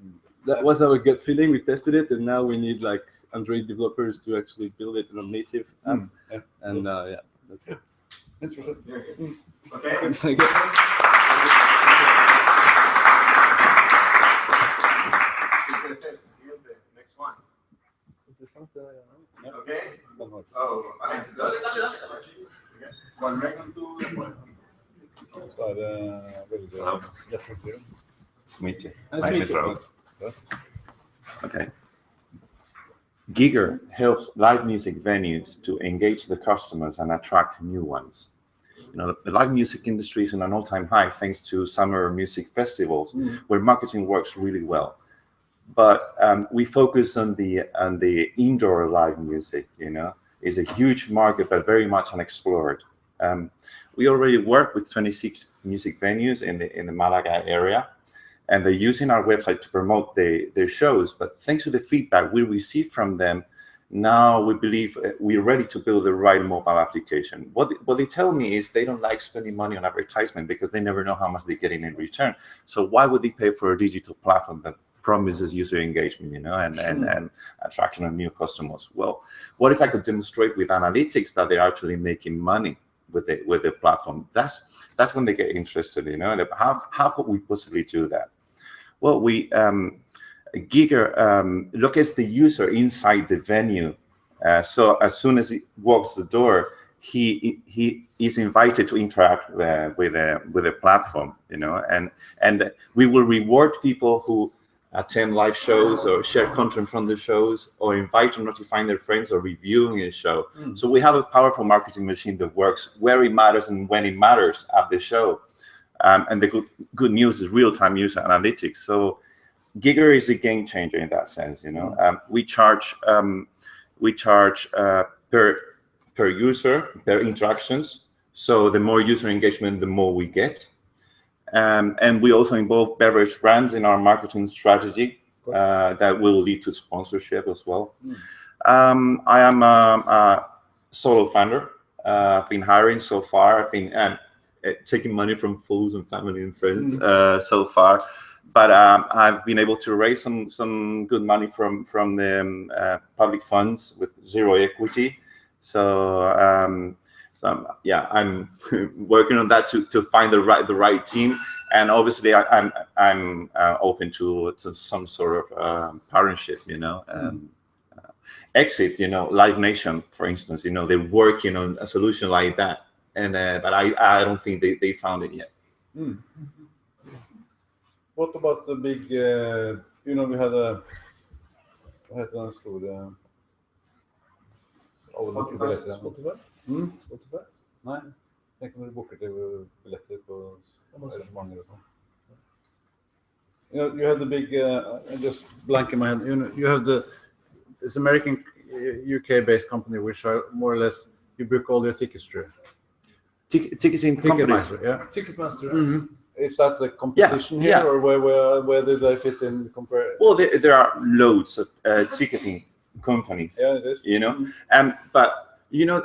That was our gut feeling. We tested it, and now we need like Android developers to actually build it in a native app. And that's it. Interesting. Okay. Thank you. Next one. Okay. Okay. Oh, dale. Welcome to the point. Nice to meet you. Nice to meet you. Okay. Giger helps live music venues to engage the customers and attract new ones. You know, the live music industry is in an all-time high thanks to summer music festivals where marketing works really well. But we focus on the indoor live music. You know, it's a huge market but very much unexplored. We already work with 26 music venues in the Malaga area, and they're using our website to promote their shows. But thanks to the feedback we receive from them, now we believe we're ready to build the right mobile application. What they tell me is they don't like spending money on advertisement because they never know how much they're getting in return. So why would they pay for a digital platform that promises user engagement, you know, and attraction of new customers? Well, what if I could demonstrate with analytics that they're actually making money with the platform? That's when they get interested, you know. How could we possibly do that? Well, Giger look at the user inside the venue. So as soon as he walks the door, he is invited to interact with the platform, you know, and we will reward people who attend live shows or share content from the shows or invite or notifying their friends or reviewing a show. So we have a powerful marketing machine that works where it matters and when it matters at the show. And the good news is real-time user analytics. So Giger is a game changer in that sense, you know. We charge per user, per interactions. So the more user engagement, the more we get. And we also involve beverage brands in our marketing strategy that will lead to sponsorship as well. I am a solo founder. I've been hiring so far. I've been taking money from fools and family and friends so far. But I've been able to raise some good money from the public funds with zero equity. So yeah, I'm working on that to find the right team, and obviously I'm open to some sort of partnership, you know. Exit, you know, Live Nation, for instance, you know, they're working on a solution like that, and but I don't think they found it yet. What about the big? You know, we had a store. Spotify? Spotify? Nei, tenk om du booker til billetter på arrangementer og sånn. You have the big, just blank in my head, you have this American, UK-based company which are more or less, you book all your tickets through. Ticketing companies. Ticketmaster, yeah. Ticketmaster. Is that the competition here, or where do they fit in compared? Well, there are loads of ticketing companies. Yeah, it is. You know, but you know,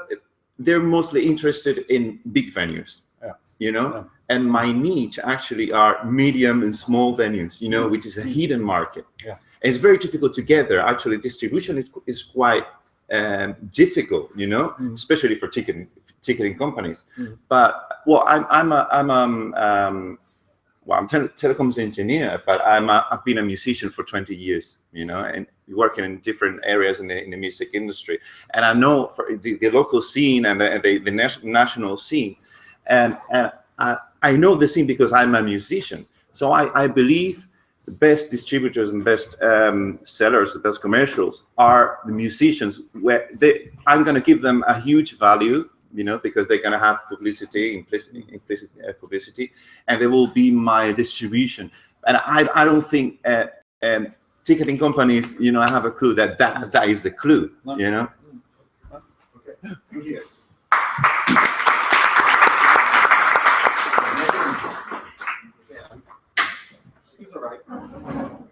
they're mostly interested in big venues. Yeah. You know, Yeah. and my niche actually are medium and small venues. You know, which is a hidden market. Yeah. It's very difficult to get there. Actually, distribution is quite difficult. You know, especially for ticketing companies. But well, I'm telecoms engineer, but I've been a musician for 20 years, you know, and working in different areas in the music industry. And I know for the local scene and the national scene, and I know the scene because I'm a musician. So I believe the best distributors and best sellers, the best commercials are the musicians, where I'm going to give them a huge value, you know, because they're going to have implicit publicity, and they will be my distribution. And I don't think ticketing companies, you know, have a clue that is the clue, you know. Okay. Thank you. It's all right. I'm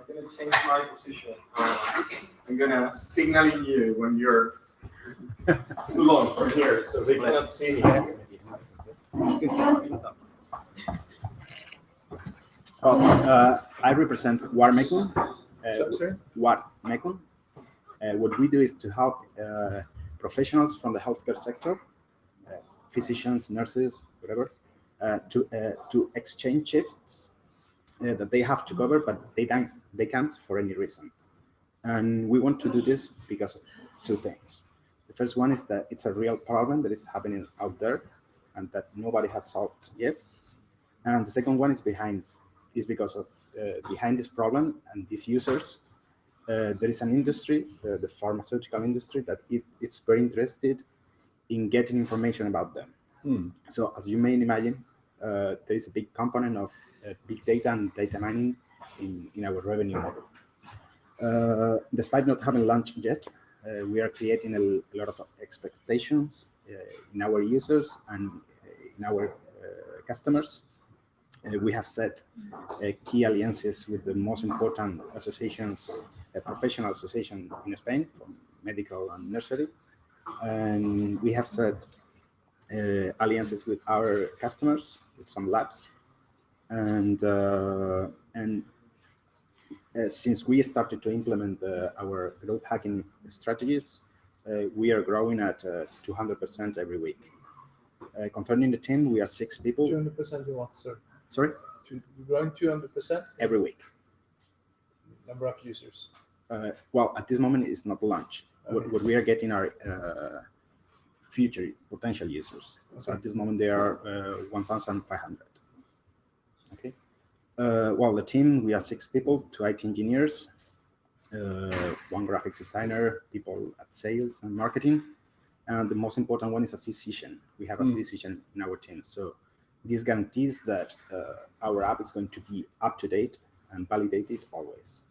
gonna change my position. I'm gonna signal you when you're too long from here, so they cannot see me. I represent War Mekun. Sorry? War Mekun. What we do is to help professionals from the healthcare sector, physicians, nurses, whatever, to exchange shifts that they have to cover, but they can't for any reason. And we want to do this because of two things. The first one is that it's a real problem that is happening out there and that nobody has solved yet. And the second one is because of behind this problem and these users, there is an industry, the pharmaceutical industry, that it's very interested in getting information about them. So as you may imagine, there is a big component of big data and data mining in our revenue model. Despite not having launched yet, we are creating a lot of expectations in our users and in our customers. We have set key alliances with the most important associations, professional association in Spain, from medical and nursery. And we have set alliances with our customers, with some labs. And since we started to implement our growth hacking strategies, we are growing at 200% every week. Concerning the team, we are 6 people. 200% in what, sir? Sorry? You're growing 200% Every week. number of users. Well, at this moment, it's not launch. Okay. What we are getting are future potential users. Okay. So at this moment, they are 1,500. Okay. Well, the team, we are 6 people, 2 IT engineers, 1 graphic designer, people at sales and marketing, and the most important one is a physician. We have a physician in our team. So this guarantees that our app is going to be up to date and validated always.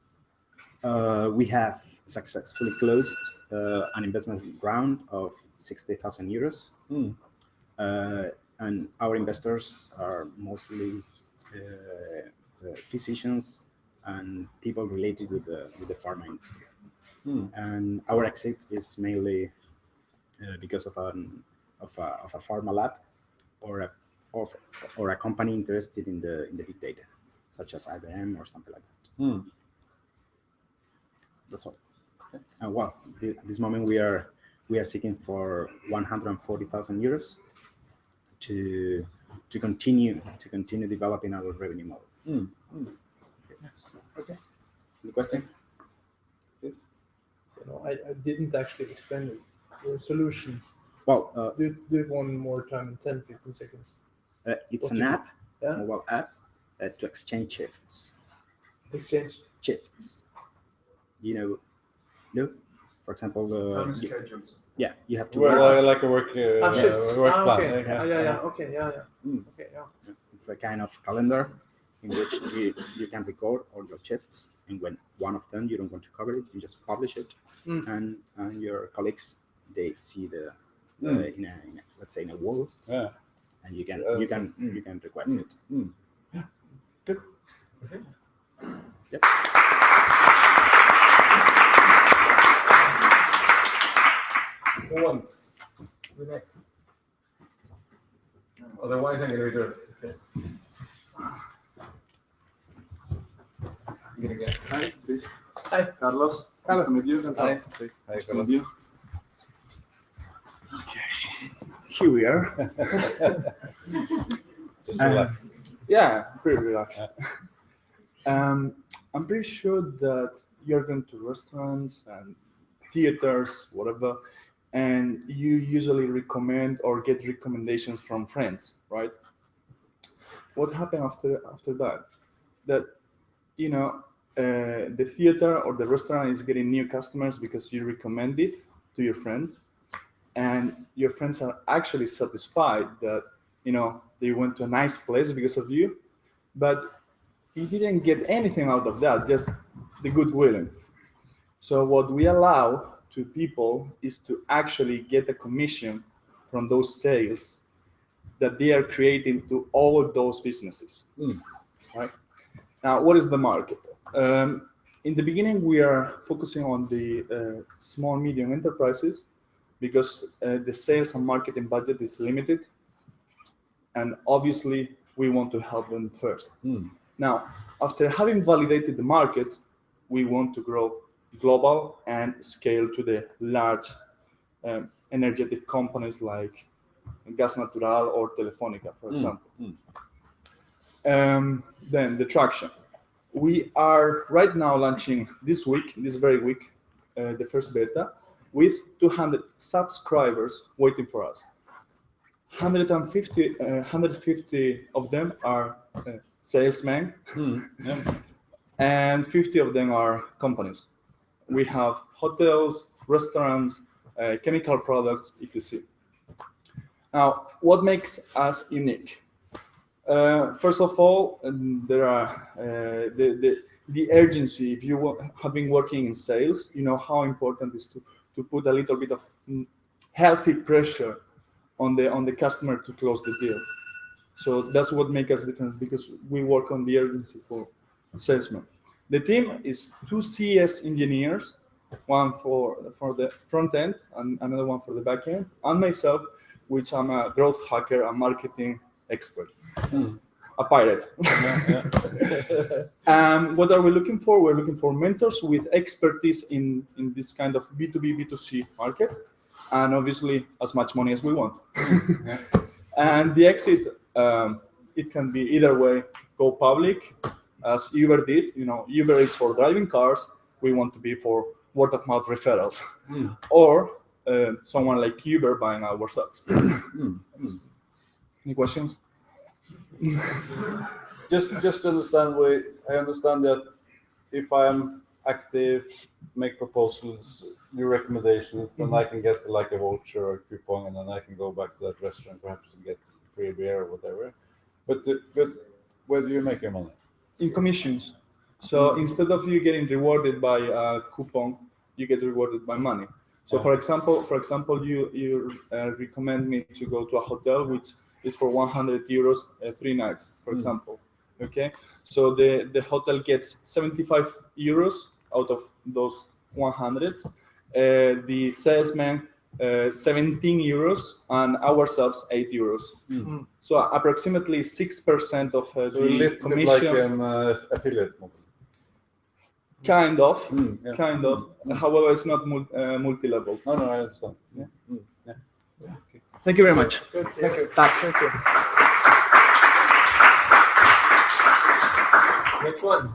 We have successfully closed an investment round of 60,000 euros. And our investors are mostly physicians and people related with the pharma industry. And our exit is mainly because of a pharma lab or a company interested in the big data, such as IBM or something like that. That's all. Okay. Well, at this moment we are seeking for 140,000 euros to continue developing our revenue model. Okay. The question? Yes. I didn't actually explain it. Your solution. Well, do it one more time in 10-15 seconds. It's an app, mobile app, to exchange shifts. Exchange shifts. You know, for example, schedules. Yeah, you have to like a work shifts. work plan. Okay. Okay. Okay. It's a kind of calendar in which you can record all your shifts, and when one of them you don't want to cover it, you just publish it, and your colleagues, they see the in a let's say in a wall, and you can request it. Good. Okay. Yep. Once. The next. Otherwise, I'm gonna reserve. Okay. I'm gonna get. Hi, please. Hi. Carlos. Carlos. Nice to meet you. Hi. Nice to meet you. Here we are. Just relax. Yeah, pretty relaxed. I'm pretty sure that you're going to restaurants and theaters, whatever, and you usually recommend or get recommendations from friends, right? What happened after that? That the theater or the restaurant is getting new customers because you recommend it to your friends, and your friends are actually satisfied that they went to a nice place because of you, but you didn't get anything out of that, just the goodwill. So what we allow to people is to actually get a commission from those sales that they are creating to all of those businesses. Right? Now, what is the market? In the beginning, we are focusing on the small, medium enterprises because the sales and marketing budget is limited. And obviously, we want to help them first. Now, after having validated the market, we want to grow global and scale to the large energetic companies like Gas Natural or Telefonica, for example. Then the traction. We are right now launching this very week, the first beta, with 200 subscribers waiting for us. 150 of them are salesmen, and 50 of them are companies. We have hotels, restaurants, chemical products, etc. Now, what makes us unique? First of all, there are the urgency. If you have been working in sales, you know how important it is to put a little bit of healthy pressure on the customer to close the deal. So that's what makes us different, because we work on the urgency for salesmen. The team is 2 CS engineers, one for the front end and another one for the back end, and myself, which I'm a growth hacker and marketing expert, a pirate. What are we looking for? We're looking for mentors with expertise in this kind of B2B, B2C market, and obviously as much money as we want. And the exit, it can be either way: go public, as Uber did. Uber is for driving cars. We want to be for word of mouth referrals, or someone like Uber buying our stuff. Any questions? Just to understand, I understand that if I'm active, make proposals, do recommendations, then I can get like a voucher or a coupon, and then I can go back to that restaurant perhaps and get free beer or whatever. But where do you make your money? In commissions. So instead of you getting rewarded by a coupon, you get rewarded by money. So for example, you recommend me to go to a hotel which is for 100 euros 3 nights, for example. Okay, so the hotel gets 75 euros out of those 100. The salesman 17 euros, and ourselves 8 euros. So approximately 6% of So a the little commission. bit like an affiliate model. Kind of. Yeah. However, it's not multi-level. No, I understand. Thank you very much. Thank you. Thank you. Next one.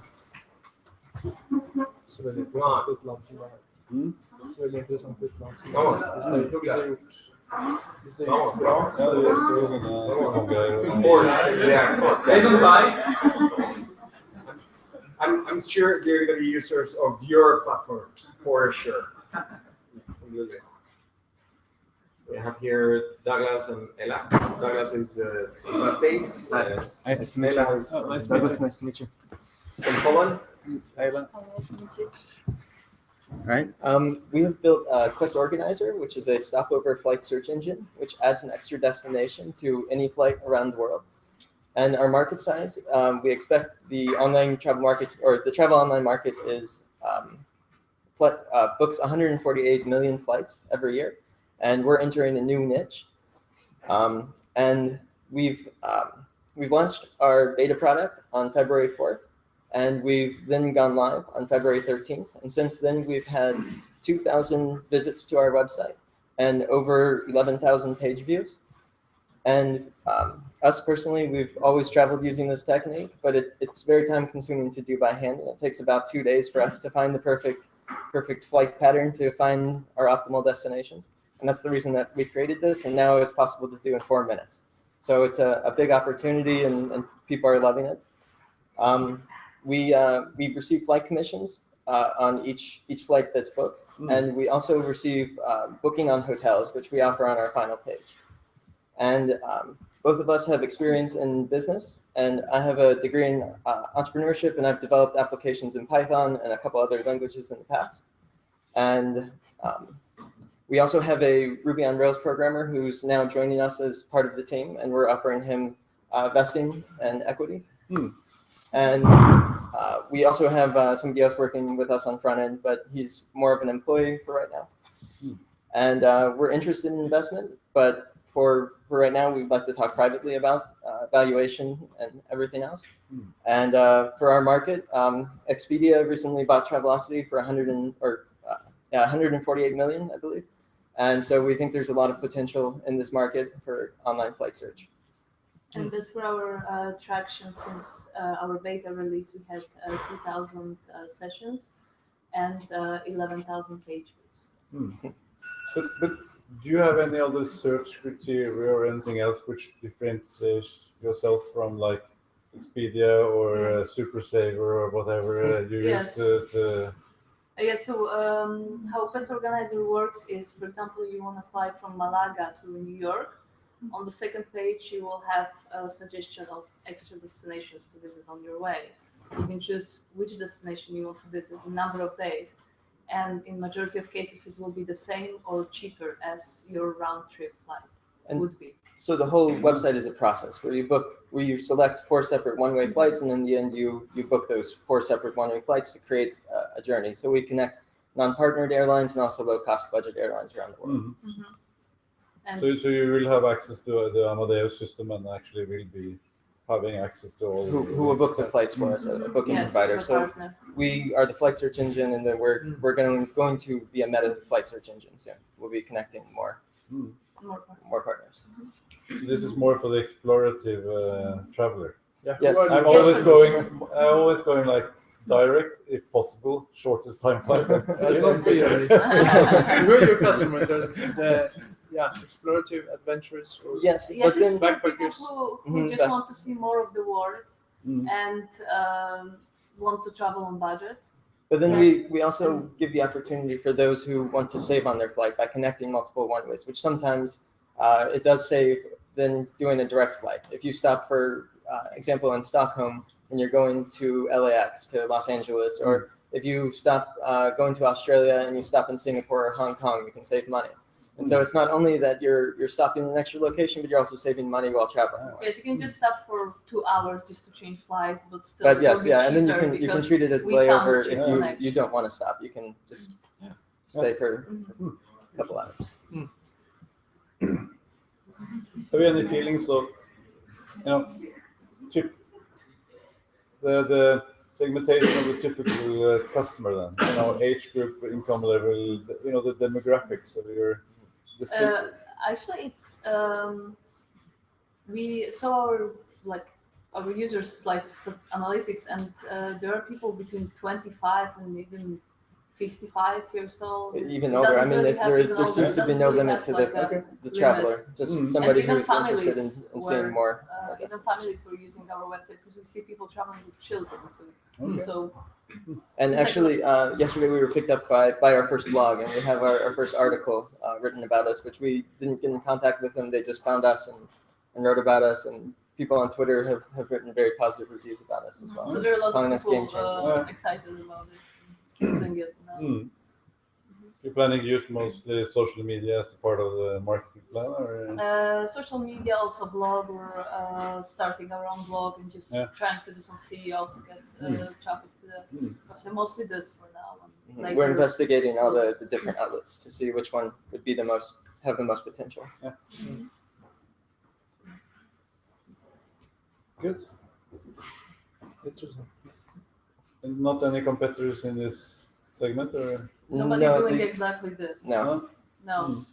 Så väldigt intressant utland som var här. Så väldigt intressant utland som var Vamos. här. Vi säger Vamos. bra. Ja, det är så They don't bite. I'm sure they're going to be users of your platform for sure. We have here Douglas and Ella. Douglas is in the States. Nice to meet you. Ella is Oh, nice Douglas, nice to meet you. from Poland. Ella. All right. We have built Quest Organizer, which is a stopover flight search engine, which adds an extra destination to any flight around the world. And our market size, we expect the online travel market, or the travel online market, is books 148 million flights every year, and we're entering a new niche. And we've launched our beta product on February 4th, and we've then gone live on February 13th. And since then, we've had 2,000 visits to our website and over 11,000 page views. And us personally, we've always traveled using this technique, but it's very time consuming to do by hand. And it takes about 2 days for us to find the perfect flight pattern to find our optimal destinations. And that's the reason that we created this. And now it's possible to do in 4 minutes. So it's a big opportunity, and people are loving it. We receive flight commissions on each flight that's booked. And we also receive booking on hotels, which we offer on our final page. And both of us have experience in business, and I have a degree in entrepreneurship, and I've developed applications in Python and a couple other languages in the past. And we also have a Ruby on Rails programmer who's now joining us as part of the team, and we're offering him vesting and equity. And we also have somebody else working with us on front end, but he's more of an employee for right now. And we're interested in investment, but for right now, we'd like to talk privately about valuation and everything else. And for our market, Expedia recently bought Travelocity for 148 million, I believe. And so we think there's a lot of potential in this market for online flight search. And that's for our traction. Since our beta release, we had 2,000 sessions and 11,000 page views. But do you have any other search criteria or anything else which differentiates yourself from like Expedia or Super Saver or whatever you use to Yes, so how Quest Organizer works is, for example, you want to fly from Malaga to New York. On the second page, you will have a suggestion of extra destinations to visit on your way. You can choose which destination you want to visit, the number of days, and in majority of cases, it will be the same or cheaper as your round trip flight would be. So the whole website is a process where you select 4 separate one-way flights, and in the end, you book those 4 separate one-way flights to create a journey. So we connect non-partnered airlines and also low-cost budget airlines around the world. So you will have access to the Amadeus system and actually will be having access to all who will book the flights for us, a booking provider. So we are the flight search engine, and then we're going to be a meta flight search engine soon. We'll be connecting more partners. So this is more for the explorative traveler. Yes. I'm always going like direct, if possible, shortest time flight. That's not for you. Who are your customers? Explorative adventures. Or yes, but then it's for people who just want to see more of the world and want to travel on budget. But then we also give the opportunity for those who want to save on their flight by connecting multiple one-ways, which sometimes it does save than doing a direct flight. If you stop, for example, in Stockholm, and you're going to LAX, to Los Angeles, or if you stop going to Australia and you stop in Singapore or Hong Kong, you can save money. And so it's not only that you're stopping in an extra location, but you're also saving money while traveling. Yes, you can just stop for 2 hours just to change flight, but still. But yes, and then you can treat it as layover if you don't want to stop. You can just stay for a couple hours. Have you any feelings of, the segmentation of the typical customer then? Age group, income level, the demographics of your. Actually, it's we saw our users like analytics, and there are people between 25 and even 55 years old. Even older. I mean, there seems to be no limit to the traveler. Just somebody who's interested in seeing more. Even families were using our website because we see people traveling with children too. So. And actually, yesterday we were picked up by our first blog, and we have our first article written about us, which we didn't get in contact with them. They just found us and wrote about us, and people on Twitter have written very positive reviews about us as well. So there are a lot of people excited about it, using it now. You're planning to use mostly social media as a part of the marketing plan, or? Social media, also blog. We're starting our own blog and just trying to do some SEO to get traffic to the website. Mostly this for now. We're investigating all the different outlets to see which one would be the most have the most potential. Good. Interesting. And not any competitors in this segment, or Nobody No, doing exactly this. no. No.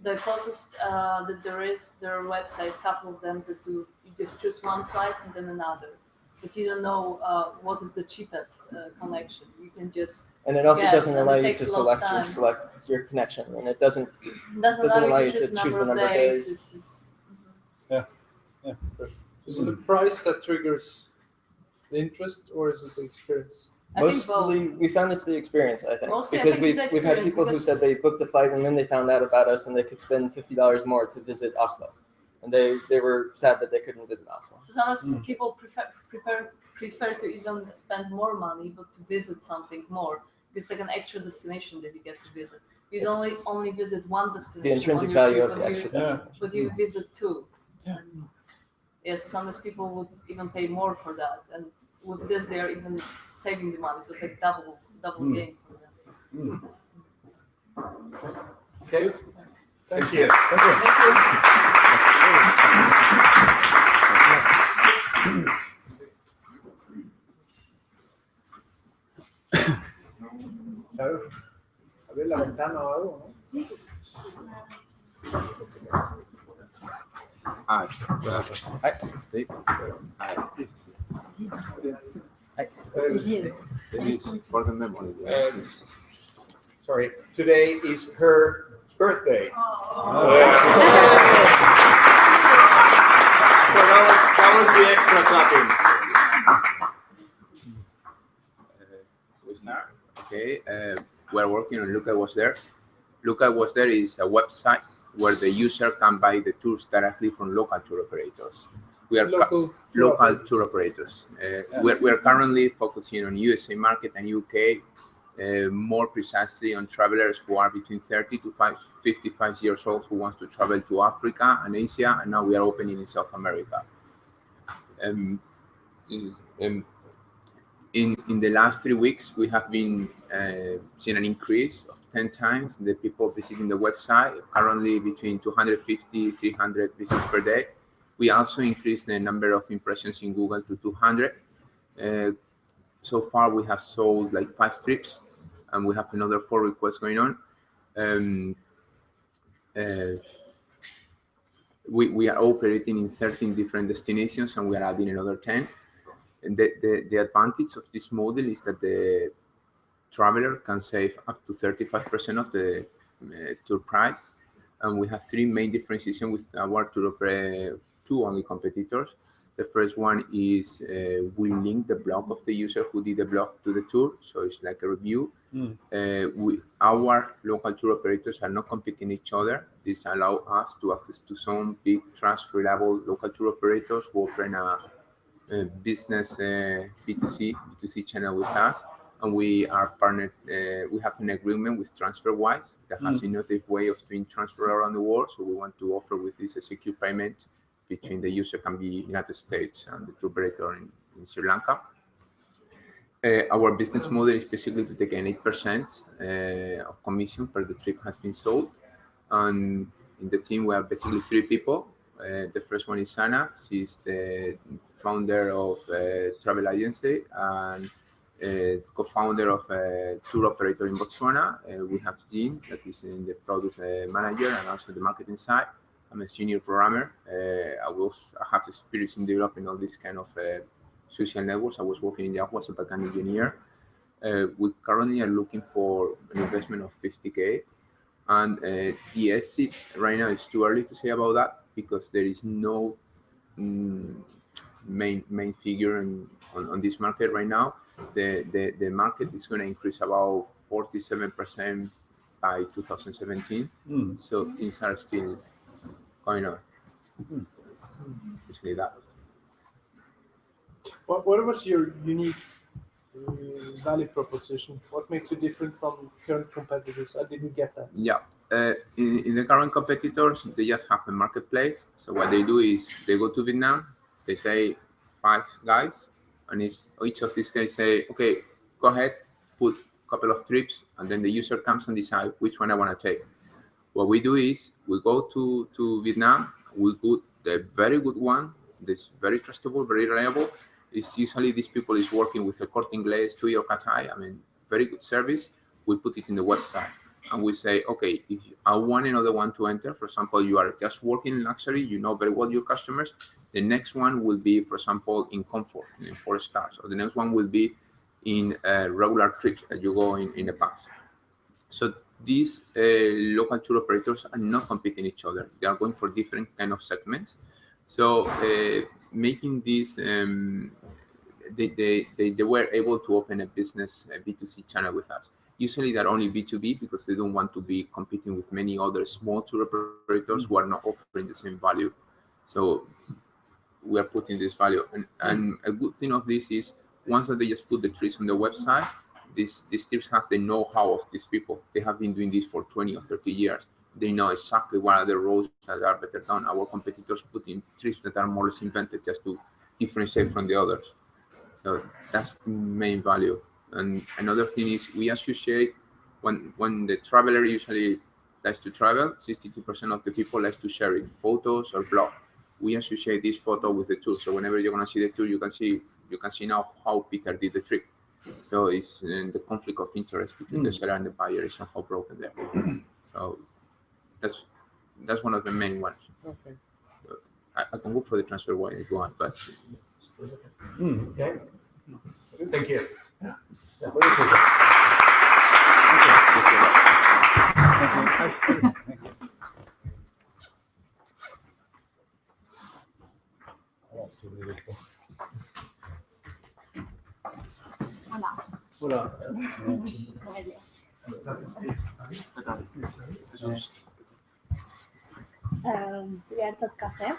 The closest that there is, their website, couple of them that do, you just choose one flight and then another. But you don't know what is the cheapest connection. You can just And it also guess, doesn't and allow it you takes to a lot of select your connection, and it doesn't doesn't allow you to choose the number of days. It's yeah. Is it the price that triggers the interest, or is it the experience? I think both. Mostly, we found it's the experience, I think. Mostly, I because think it's the we've had experience, people who because- said they booked a flight and then they found out about us and they could spend $50 more to visit Oslo. And they were sad that they couldn't visit Oslo. So sometimes people prefer to even spend more money, but to visit something more. It's like an extra destination that you get to visit. You don't only visit one destination. The intrinsic on your value trip, of the extra destination. but you visit two. Yeah. Yeah, so sometimes people would even pay more for that, and with this they are even saving the money, so it's like double gain for them. Okay. Thank you. Thank you. Thank you. Claro. Abrir la ventana o algo, ¿no? Steve. This is for the memory. Sorry, today is her birthday. So that was the extra clapping. Okay, we're working on Luca Was There. Luca Was There is a website where the user can buy the tours directly from local tour operators. We are Local tour operators. We are currently focusing on USA market and UK, more precisely on travelers who are between 30 to 55 years old who wants to travel to Africa and Asia, and now we are opening in South America. In the last 3 weeks, we have been seeing an increase of 10 times the people visiting the website, currently between 250, 300 visits per day. We also increased the number of impressions in Google to 200. So far, we have sold like 5 trips, and we have another 4 requests going on. We are operating in 13 different destinations, and we are adding another 10. And the advantage of this model is that the traveler can save up to 35% of the tour price. And we have 3 main differentiations with our two only competitors. The first one is we link the blog of the user who did the blog to the tour, so it's like a review. Our local tour operators are not competing each other. This allows us to access to some big, trust, reliable local tour operators who open a business B2C channel with us, and we are partnered. We have an agreement with TransferWise that has an innovative way of doing transfer around the world. So we want to offer with this a secure payment between the user can be United States and the tour operator in Sri Lanka. Our business model is basically to take an 8% of commission per the trip has been sold, and in the team we are basically 3 people. The first one is Sana. She's the founder of a travel agency and co-founder of a tour operator in Botswana. We have Jean, that is in the product manager and also the marketing side. I'm a senior programmer. I have experience in developing all these kind of social networks. I was working in Yahoo as a backend engineer. We currently are looking for an investment of 50K. And the exit right now, it's too early to say about that because there is no main figure on this market right now. The market is going to increase about 47% by 2017. So things are still going on. Basically that. What was your unique value proposition? What makes you different from current competitors? I didn't get that. Yeah. In the current competitors, they just have a marketplace. So what they do is they go to Vietnam, they take 5 guys, and each of these guys say, okay, go ahead, put a couple of trips, and then the user comes and decide which one I want to take. What we do is we go to Vietnam. We go the very good one, this very trustable, very reliable. Is usually these people is working with El Corte Inglés, TUI or Cathay. I mean, very good service. We put it in the website and we say, okay, if I want another one to enter, for example, you are just working in luxury, you know very well your customers. The next one will be, for example, in comfort, in 4 stars, or the next one will be in regular trips that you go in the past. So these local tour operators are not competing each other. They are going for different kind of segments. So making this, they were able to open a business, a B2C channel with us. Usually they're only B2B because they don't want to be competing with many other small tour operators who are not offering the same value. So we are putting this value. And a good thing of this is once that they just put the trips on the website, these trips has the know-how of these people. They have been doing this for 20 or 30 years. They know exactly what are the roads that are better done. Our competitors put in trips that are more or less invented just to differentiate from the others. So that's the main value. And another thing is we associate when the traveler usually likes to travel, 62% of the people likes to share it, photos or blog. We associate this photo with the tour. So whenever you're gonna see the tour, you can see now how Peter did the trip. So it's the conflict of interest between the seller and the buyer is somehow broken there. So that's one of the main ones. Okay. I can go for the transfer one if you want, but Okay. Thank you. Hola. We are Top Cafe.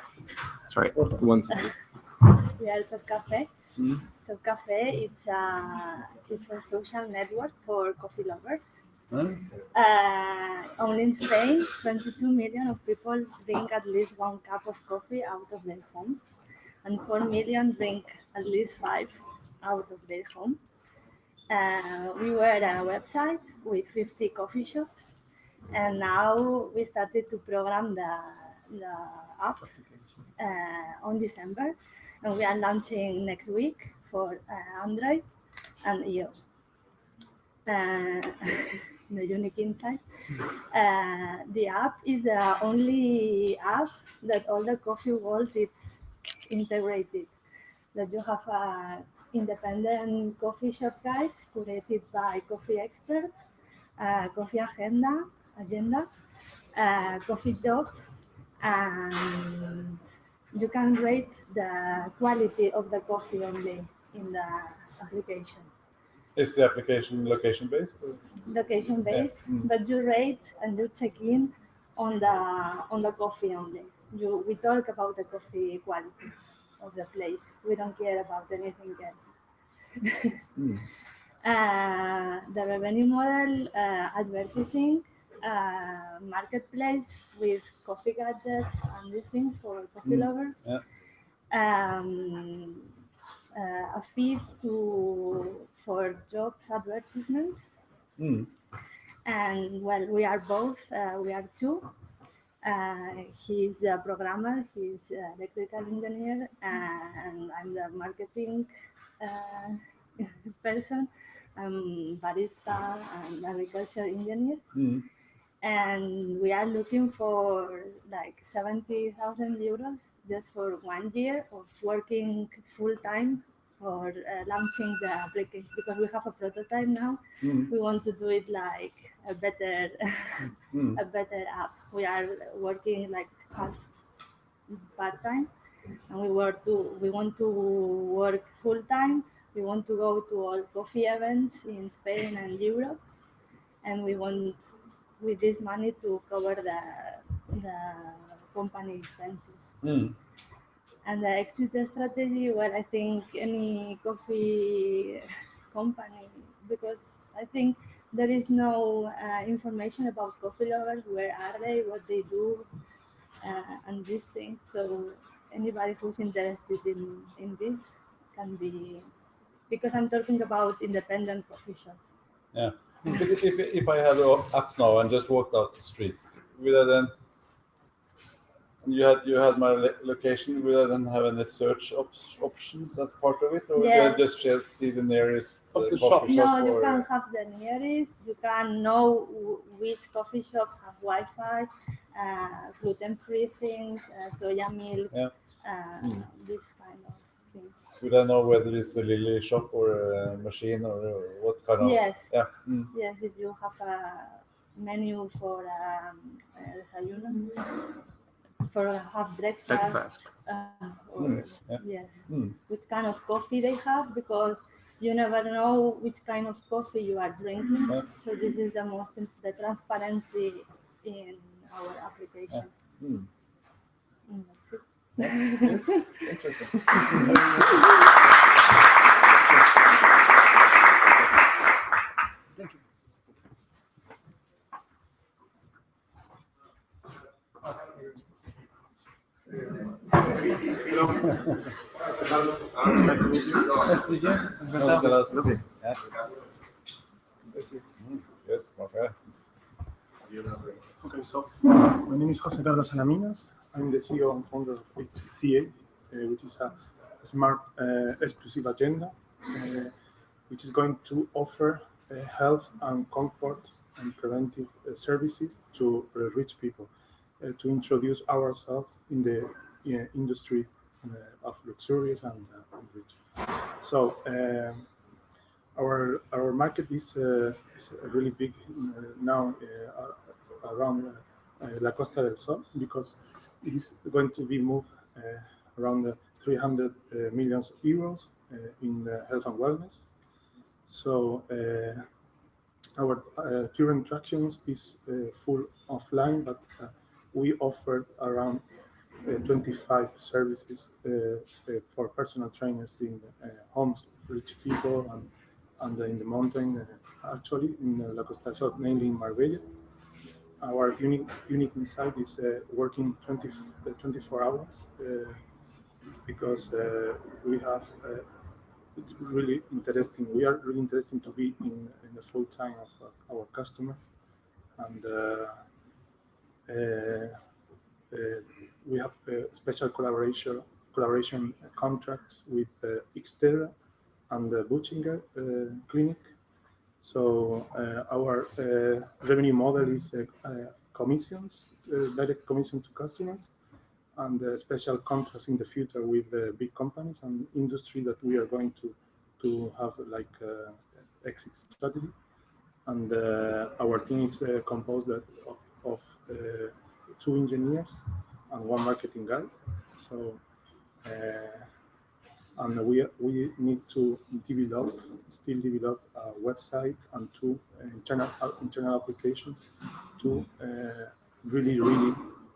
Sorry, one second. We are Top Cafe. Top Cafe, it's a social network for coffee lovers. Only in Spain, 22 million of people drink at least 1 cup of coffee out of their home, and 4 million drink at least 5 out of their home. We were a website with 50 coffee shops, and now we started to program the app on December, and we are launching next week for Android and iOS. The unique insight. The app is the only app that all the coffee world is integrated. That you have a independent coffee shop guide curated by coffee experts, coffee agenda, coffee jobs, and you can rate the quality of the coffee only in the application. Is the application location-based? Location-based, but you rate and you check in on the coffee only. We talk about the coffee quality of the place. We don't care about anything else. The revenue model, advertising, marketplace with coffee gadgets and these things for coffee lovers. A fee for jobs advertisement. And well, we are both. We are two. He's the programmer. He's electrical engineer, and I'm the marketing person. I'm barista and agriculture engineer. And we are looking for like 70,000 euros just for 1 year of working full time for launching the application, because we have a prototype now. We want to do it like a better a better app. We are working like half part time, and we want to work full time. We want to go to all coffee events in Spain and Europe, and we want with this money to cover the company expenses. And the exit strategy, well, I think any coffee company, because I think there is no information about coffee lovers, where are they, what they do, and these things. So anybody who's interested in this can be, because I'm talking about independent coffee shops. Yeah. If I had an app now and just walked out the street, will I then? You had my location. Will I then have any search options as part of it, or will I just see the nearest coffee shop? No, you can have the nearest. You can know which coffee shops have Wi-Fi, gluten-free things, soya milk, this kind of things. Would I know whether it's a Lily shop or a machine or what kind of? Yes. Yeah. Yes, if you have a menu for desayuno, for have breakfast. Yes. Which kind of coffee they have, because you never know which kind of coffee you are drinking. So this is the transparency in our application. That's it. Interesting. Thank you. Okay, so my name is Jose Carlos Alaminas. I'm the CEO and founder of HCA, which is a smart exclusive agenda, which is going to offer health and comfort and preventive services to rich people, to introduce ourselves in the industry of luxurious and rich. So our market is really big now around La Costa del Sol, because it is going to be moved around 300 million euros in health and wellness. So our current traction is full offline, but we offer around 25 services for personal trainers in homes of rich people and in the mountain, actually in La Costa del Sol, mainly in Marbella. Our unique insight is working 24 hours because we have really interesting. We are really interested to be in the full time of our customers, and we have special collaboration contracts with Xterra and the Buchinger Clinic. So our revenue model is commissions, direct commission to customers, and special contracts in the future with big companies and industry that we are going to have like exit strategy. And our team is composed of 2 engineers and 1 marketing guy. So and we need to still develop a website and 2 internal applications to really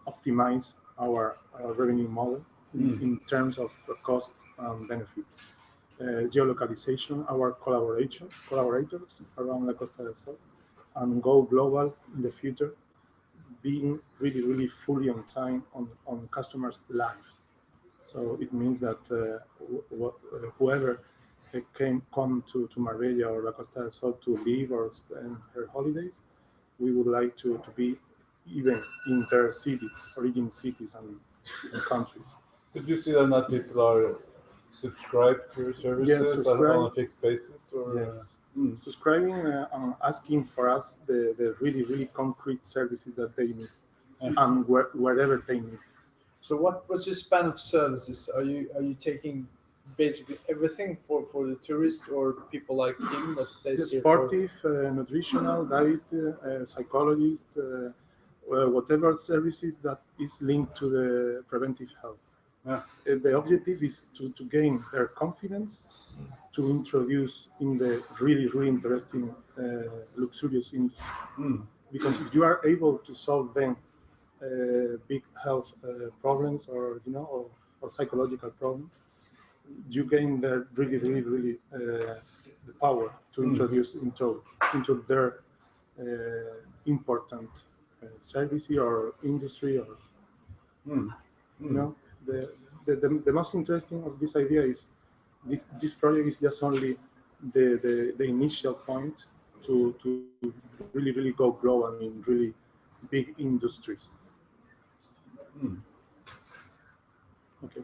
optimize our revenue model in terms of cost and benefits. Geolocalization, our collaborators around La Costa del Sol, and go global in the future, being really fully on time on customers' lives. So it means that whoever come to Marbella or La Costa del Sol to live or spend her holidays, we would like to be even in their cities, origin cities and countries. Did you see that people are subscribed to your services on a fixed basis? Or, yes. Subscribing and asking for us the really concrete services that they need and wherever they need. So what's your span of services? Are you taking basically everything for the tourist or people like him that stays here? Sportive, nutritional, diet, psychologist, whatever services that is linked to the preventive health. The objective is to gain their confidence, to introduce in the really interesting luxurious industry. Because if you are able to solve them big health problems or psychological problems, you gain the really the power to introduce into their important service or industry or the most interesting of this idea is this project is just only the initial point to really go global. I mean, really big industries. Okay.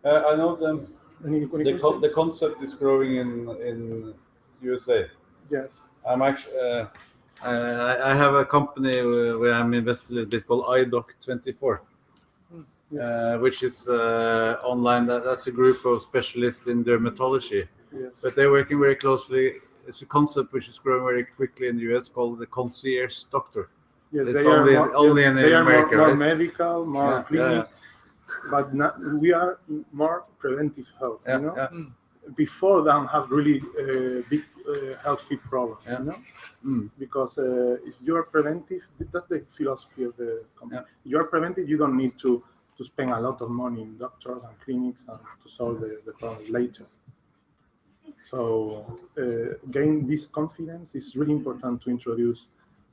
I know Any the questions? concept is growing in USA. Yes. I'm actually I have a company where I'm invested a little bit called iDoc24, Yes. which is online. That's a group of specialists in dermatology, Yes. but they're working very closely. It's a concept which is growing very quickly in the US called the concierge doctor. Yes, It's they are only in they are America, more right? medical, more Yeah, clinics, but we are more preventive health. You know, before them have really big healthy problems. You know, because if you are preventive, that's the philosophy of the company. You are preventive, you don't need to spend a lot of money in doctors and clinics and to solve the problem later. So gain this confidence is really important to introduce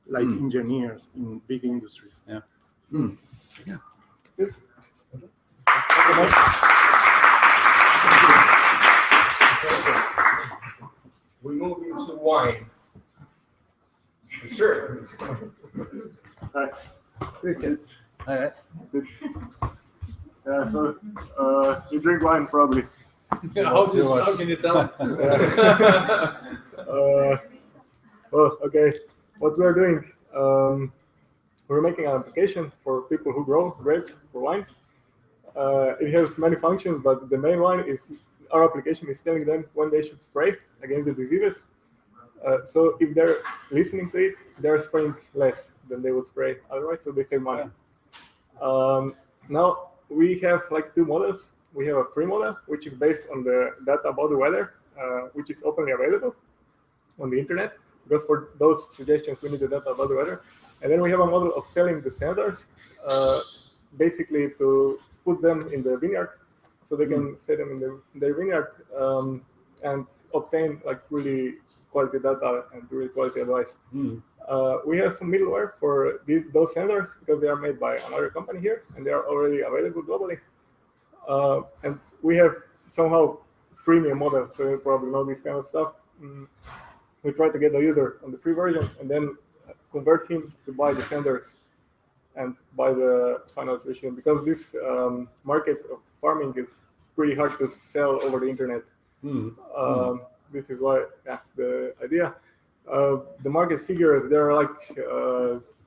like engineers in big industries. Yeah. Yeah. Good. We move into wine. Sure. Hi. Christian. All right. Good. Yeah, so you drink wine probably. How can you tell? Well, okay. What we're doing, we're making an application for people who grow grapes for wine. It has many functions, but the main one is our application is telling them when they should spray against the diseases. So if they're listening to it, they're spraying less than they would spray otherwise, so they save money. Now we have like two models. We have a free model, which is based on the data about the weather, which is openly available on the internet. Because for those suggestions, we need the data about the weather. And then we have a model of selling the sensors, basically to put them in the vineyard, so they can set them in their vineyard and obtain like really quality data and really quality advice. We have some middleware for those sensors because they are made by another company here and they are already available globally. And we have somehow freemium model, so you probably know this kind of stuff. We try to get the user on the free version and then convert him to buy the sensors and buy the final solution, because this market of farming is pretty hard to sell over the internet. This is why the idea. The market figures, there are like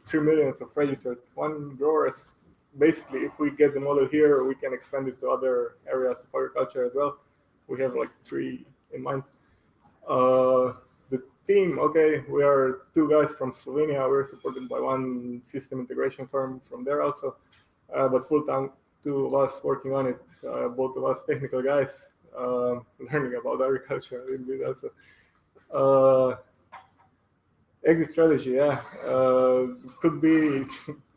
3 million of registered one growers. Basically, if we get the model here, we can expand it to other areas of agriculture as well. We have like 3 in mind. The team, okay, we are 2 guys from Slovenia. We're supported by one system integration firm from there also, but full-time 2 of us working on it, both of us technical guys, learning about agriculture a little bit also. Exit strategy, yeah, could be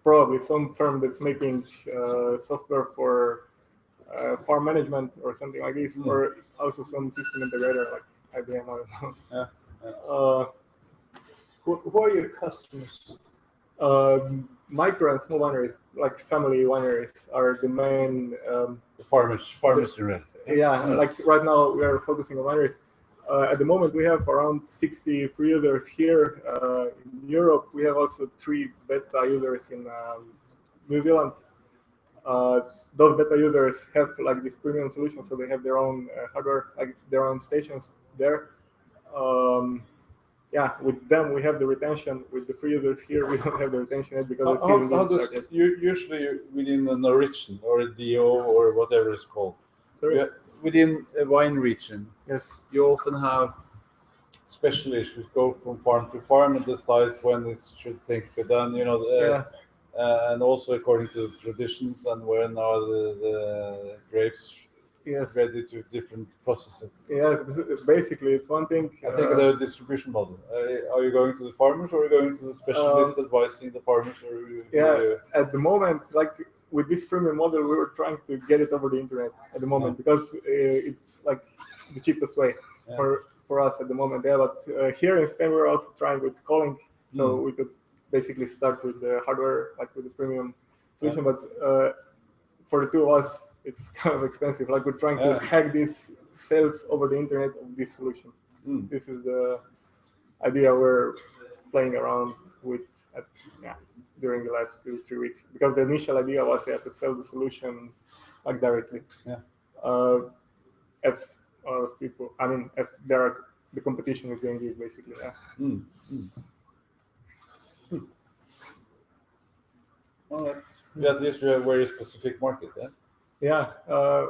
probably some firm that's making software for farm management or something like this, or also some system integrator like IBM. I don't know. Who are your customers? Micro and small wineries, like family wineries, are the main. The farmers around. Yeah, like right now we are focusing on wineries. At the moment, we have around 60 free users here. In Europe, we have also 3 beta users in New Zealand. Those beta users have like this premium solution, so they have their own hardware, like their own stations there. Yeah, with them we have the retention. With the free users here, we don't have the retention yet because the season didn't start yet. Usually within an origin or a DO or whatever it's called, within a wine region, yes, you often have specialists who go from farm to farm and decide when this should things be done. You know, and also according to the traditions and when are the grapes ready to different processes. Yes, basically it's one thing. I think the distribution model. Are you going to the farmers or are you going to the specialist advising the farmers? Or at the moment, like with this freemium model, we were trying to get it over the internet at the moment because it's like the cheapest way for us at the moment. Yeah, but here in Spain, we're also trying with calling, so we could basically start with the hardware, like with the premium solution. But for the 2 of us, it's kind of expensive. Like we're trying to hack these sales over the internet of this solution. This is the idea we're playing around with during the last 2-3 weeks, because the initial idea was to sell the solution like directly. As people, I mean, as the competition with Genji is basically. All right. Yeah, at least we have a very specific market, yeah? Yeah,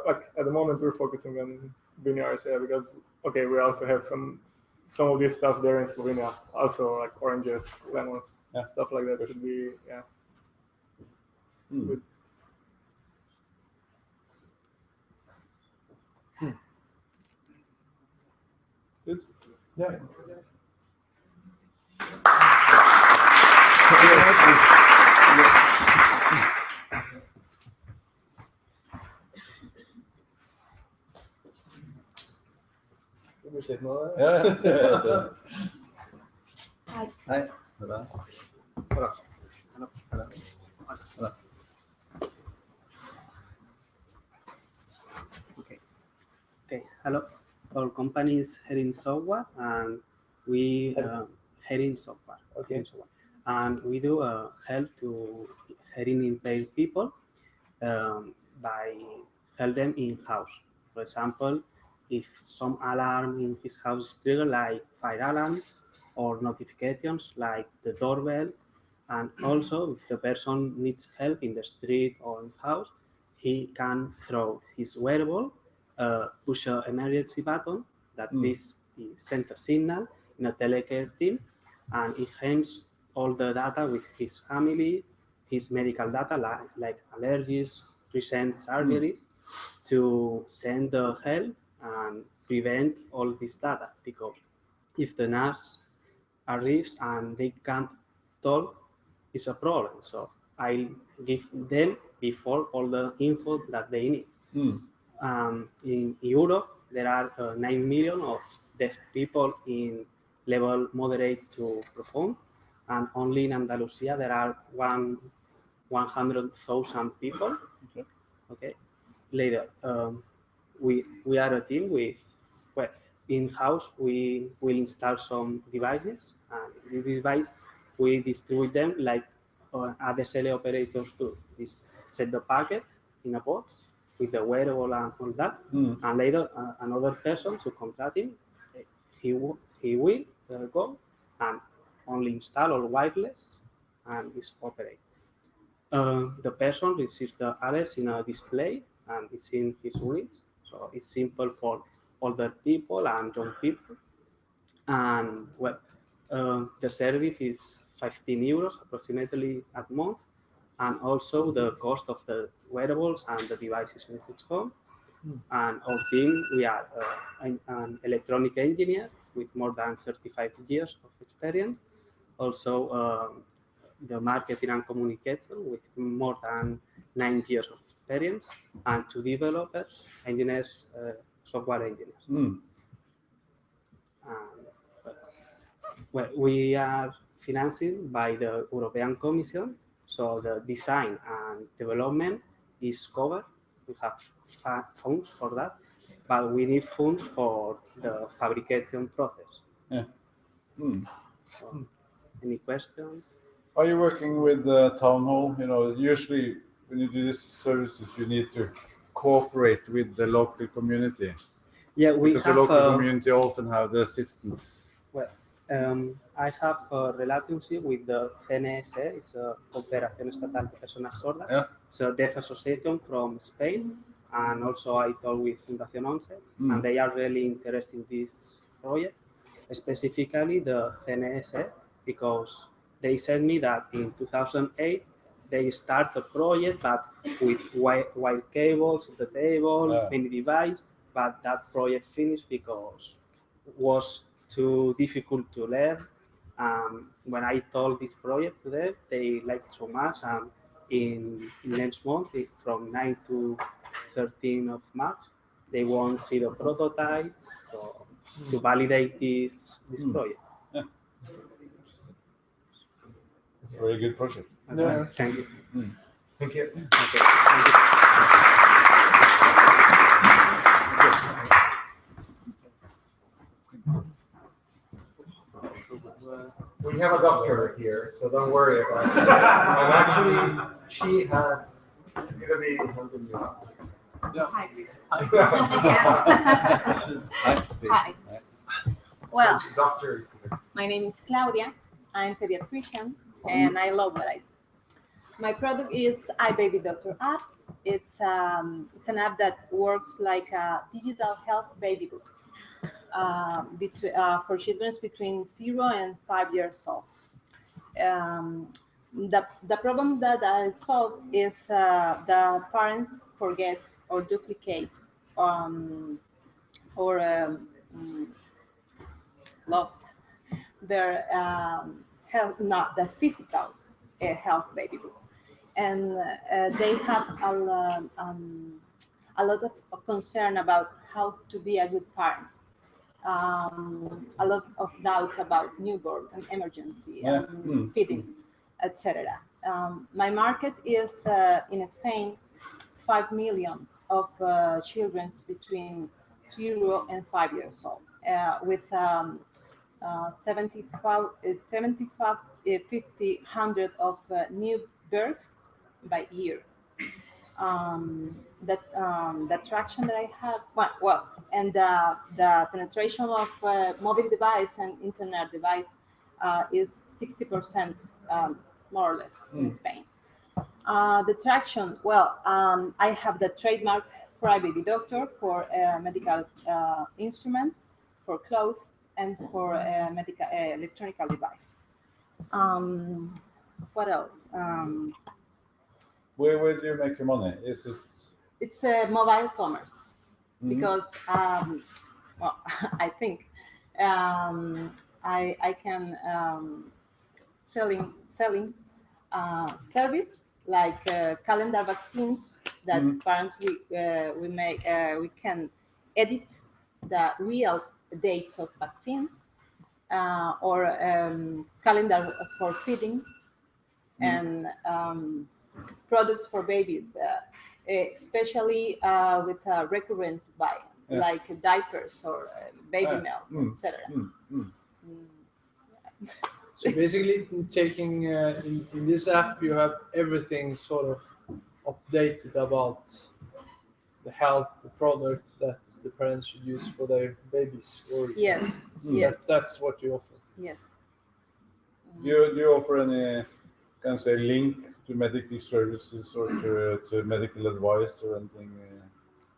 like at the moment we're focusing on vineyards, because we also have some of this stuff there in Slovenia, also like oranges, lemons, stuff like that should be good. Good. Yeah. Hi. Okay. Hello. Our company is Heading Software, and we Heading Software. Okay. And we do help to hearing impaired people by help them in house. For example, if some alarm in his house is triggered, like fire alarm, or notifications like the doorbell, and also if the person needs help in the street or in house, he can throw his wearable, push an emergency button that this sends a signal in a telecare team, and it hands all the data with his family, his medical data like allergies, recent surgeries, to send the help and prevent all this data, because if the nurse arrives and they can't talk, it's a problem. So I give them before all the info that they need. In Europe, there are 9 million of deaf people in level moderate to profound, and only in Andalusia there are 100,000 people. Okay. Later, we are a team with, well, in-house we will install some devices, and this device we distribute them like ADSL operators do. This set the packet in a box with the wearable and all that, and later another person to contract him, he will go and only install all wireless and is operate. The person receives the alerts in a display and it's in his units, so it's simple for older people and young people. And well, the service is 15 euros approximately a month, and also the cost of the wearables and the devices in his home. And our team, we are an electronic engineer with more than 35 years of experience. Also, the marketing and communication with more than 9 years of experience, and 2 developers, engineers, software engineers. Well, we are financed by the European Commission, so the design and development is covered. We have funds for that, but we need funds for the fabrication process. Yeah. So, any questions? Are you working with the town hall? You know, usually when you do these services, you need to cooperate with the local community. Yeah, we because have the local community often have the assistance. Well, I have a relationship with the CNS, it's a Confederación Estatal de Personas Sordas. Yeah. It's a deaf association from Spain, and also I talk with Fundación Once, and they are really interested in this project, specifically the CNS, because they said me that in 2008 they start a project, but with wire cables at the table, many devices, but that project finished because it was too difficult to learn. When I told this project to them, they liked so much. In next month, from 9 to 13 of March, they want to see the prototype to validate this project. Yeah. It's a very good project. Yeah. Thank you. Thank you. Okay. Thank you. We We have a doctor here, so don't worry about it. And actually, she has. She's gonna be helping you out. Hi. Hi. Hi. Well, Doctor is here. my name is Claudia. I'm pediatrician, and I love what I do. My product is iBaby Doctor app. It's an app that works like a digital health baby book for children between 0 and 5 years old. The problem that I solve is the parents forget or duplicate or lost their health, not the physical health baby book, and they have a lot of concern about how to be a good parent. A lot of doubt about newborn and emergency and feeding, etc. My market is in Spain, 5 million of children between 0 and 5 years old, with 50, 100 of new births by year. The traction that I have, and the penetration of mobile device and internet device is 60%, more or less, in Spain. The traction, I have the trademark for iBaby Doctor for medical instruments, for clothes, and for medical electronic device. What else? Where do you make your money? Is it? It's mobile commerce, because I think I can selling service like calendar vaccines that parents we can edit the real dates of vaccines, or calendar for feeding, and products for babies, especially with recurrent buy, like diapers or baby milk, etc. So basically, taking in this app, you have everything sort of updated about the health, the product that the parents should use for their babies. Or yes, yes, that's what you offer. Yes. Do you offer any, can say, link to medical services or to medical advice or anything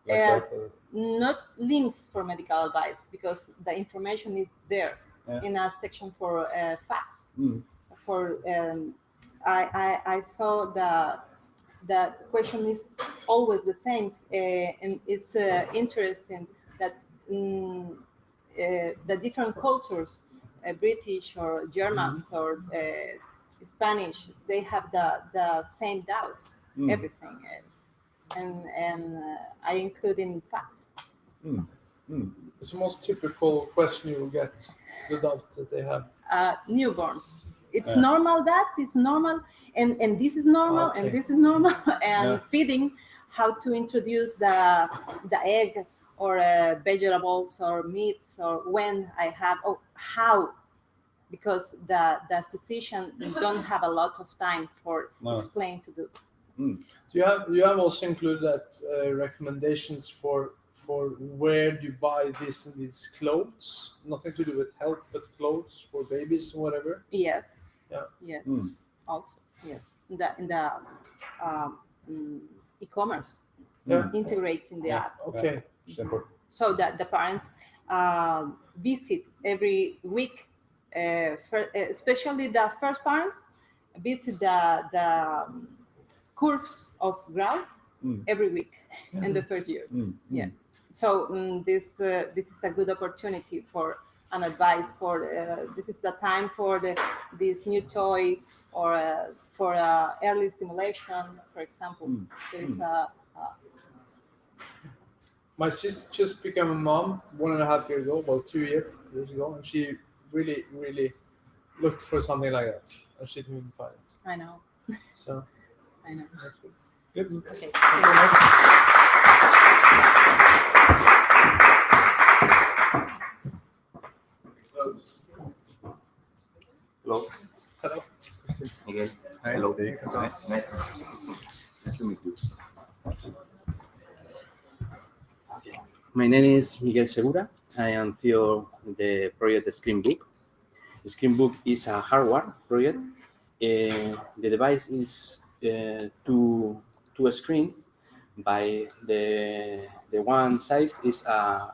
like that? Or? Not links for medical advice, because the information is there in a section for facts. For I saw the question is always the same, and it's interesting that the different cultures, British or Germans or Spanish, they have the same doubts, everything, and I include in facts. It's the most typical question you will get, the doubt that they have. Newborns. It's normal that, it's normal, and this is normal, and this is normal, and feeding, how to introduce the egg or vegetables or meats, or when I have, how, because the physician don't have a lot of time for explain to do. Do you have also included that recommendations for where you buy this and these clothes? Nothing to do with health, but clothes for babies or whatever. Yes. Yeah. Yes. Also, yes. In the e-commerce integrates in the app. Okay. So that the parents visit every week, especially the first parents visit the curves of growth every week in the first year. Yeah. So this is a good opportunity for an advice for this is the time for this new toy, or for early stimulation, for example. There is my sister just became a mom 1.5 years ago, well, 2 years ago, and she really looked for something like that, and she didn't find it. I know. So I know. That's good. Good. Okay. Hello. Nice to meet you. Okay. My name is Miguel Segura. I am CEO of the project Screenbook. Screenbook is a hardware project. The device is two screens. By the one side is a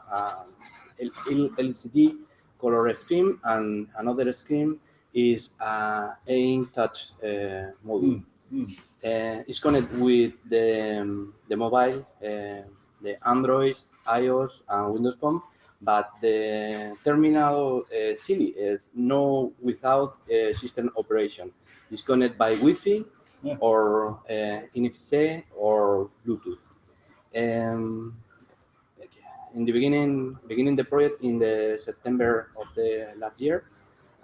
LCD color screen, and another screen is a aim touch module. It's connected with the mobile, the Android, iOS, and Windows Phone, but the terminal silly is no without system operation. It's connected by Wi-Fi or NFC or Bluetooth. In the beginning the project in the September of the last year,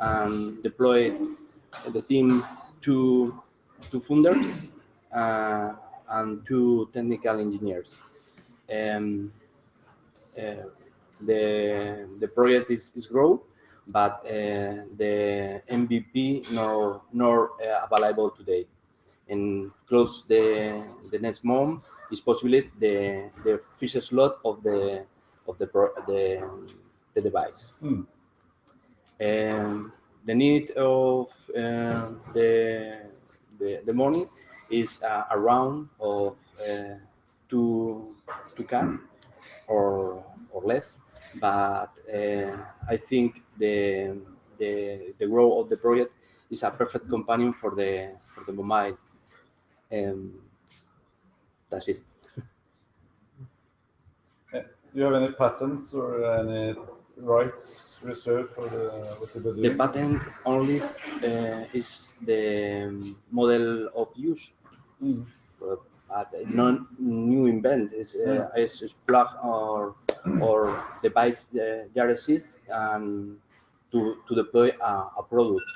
and deployed the team two founders and two technical engineers. The project is grow, but the MVP nor available today. And close the next month is possibly the first slot of the device. The need of the money is around of 2K or less, but I think the growth of the project is a perfect companion for the mobile. That's it. Do you have any patents or any rights reserved for what you're doing? The patent only is the model of use. But no new invent. It's plug or device that exists and to deploy a product.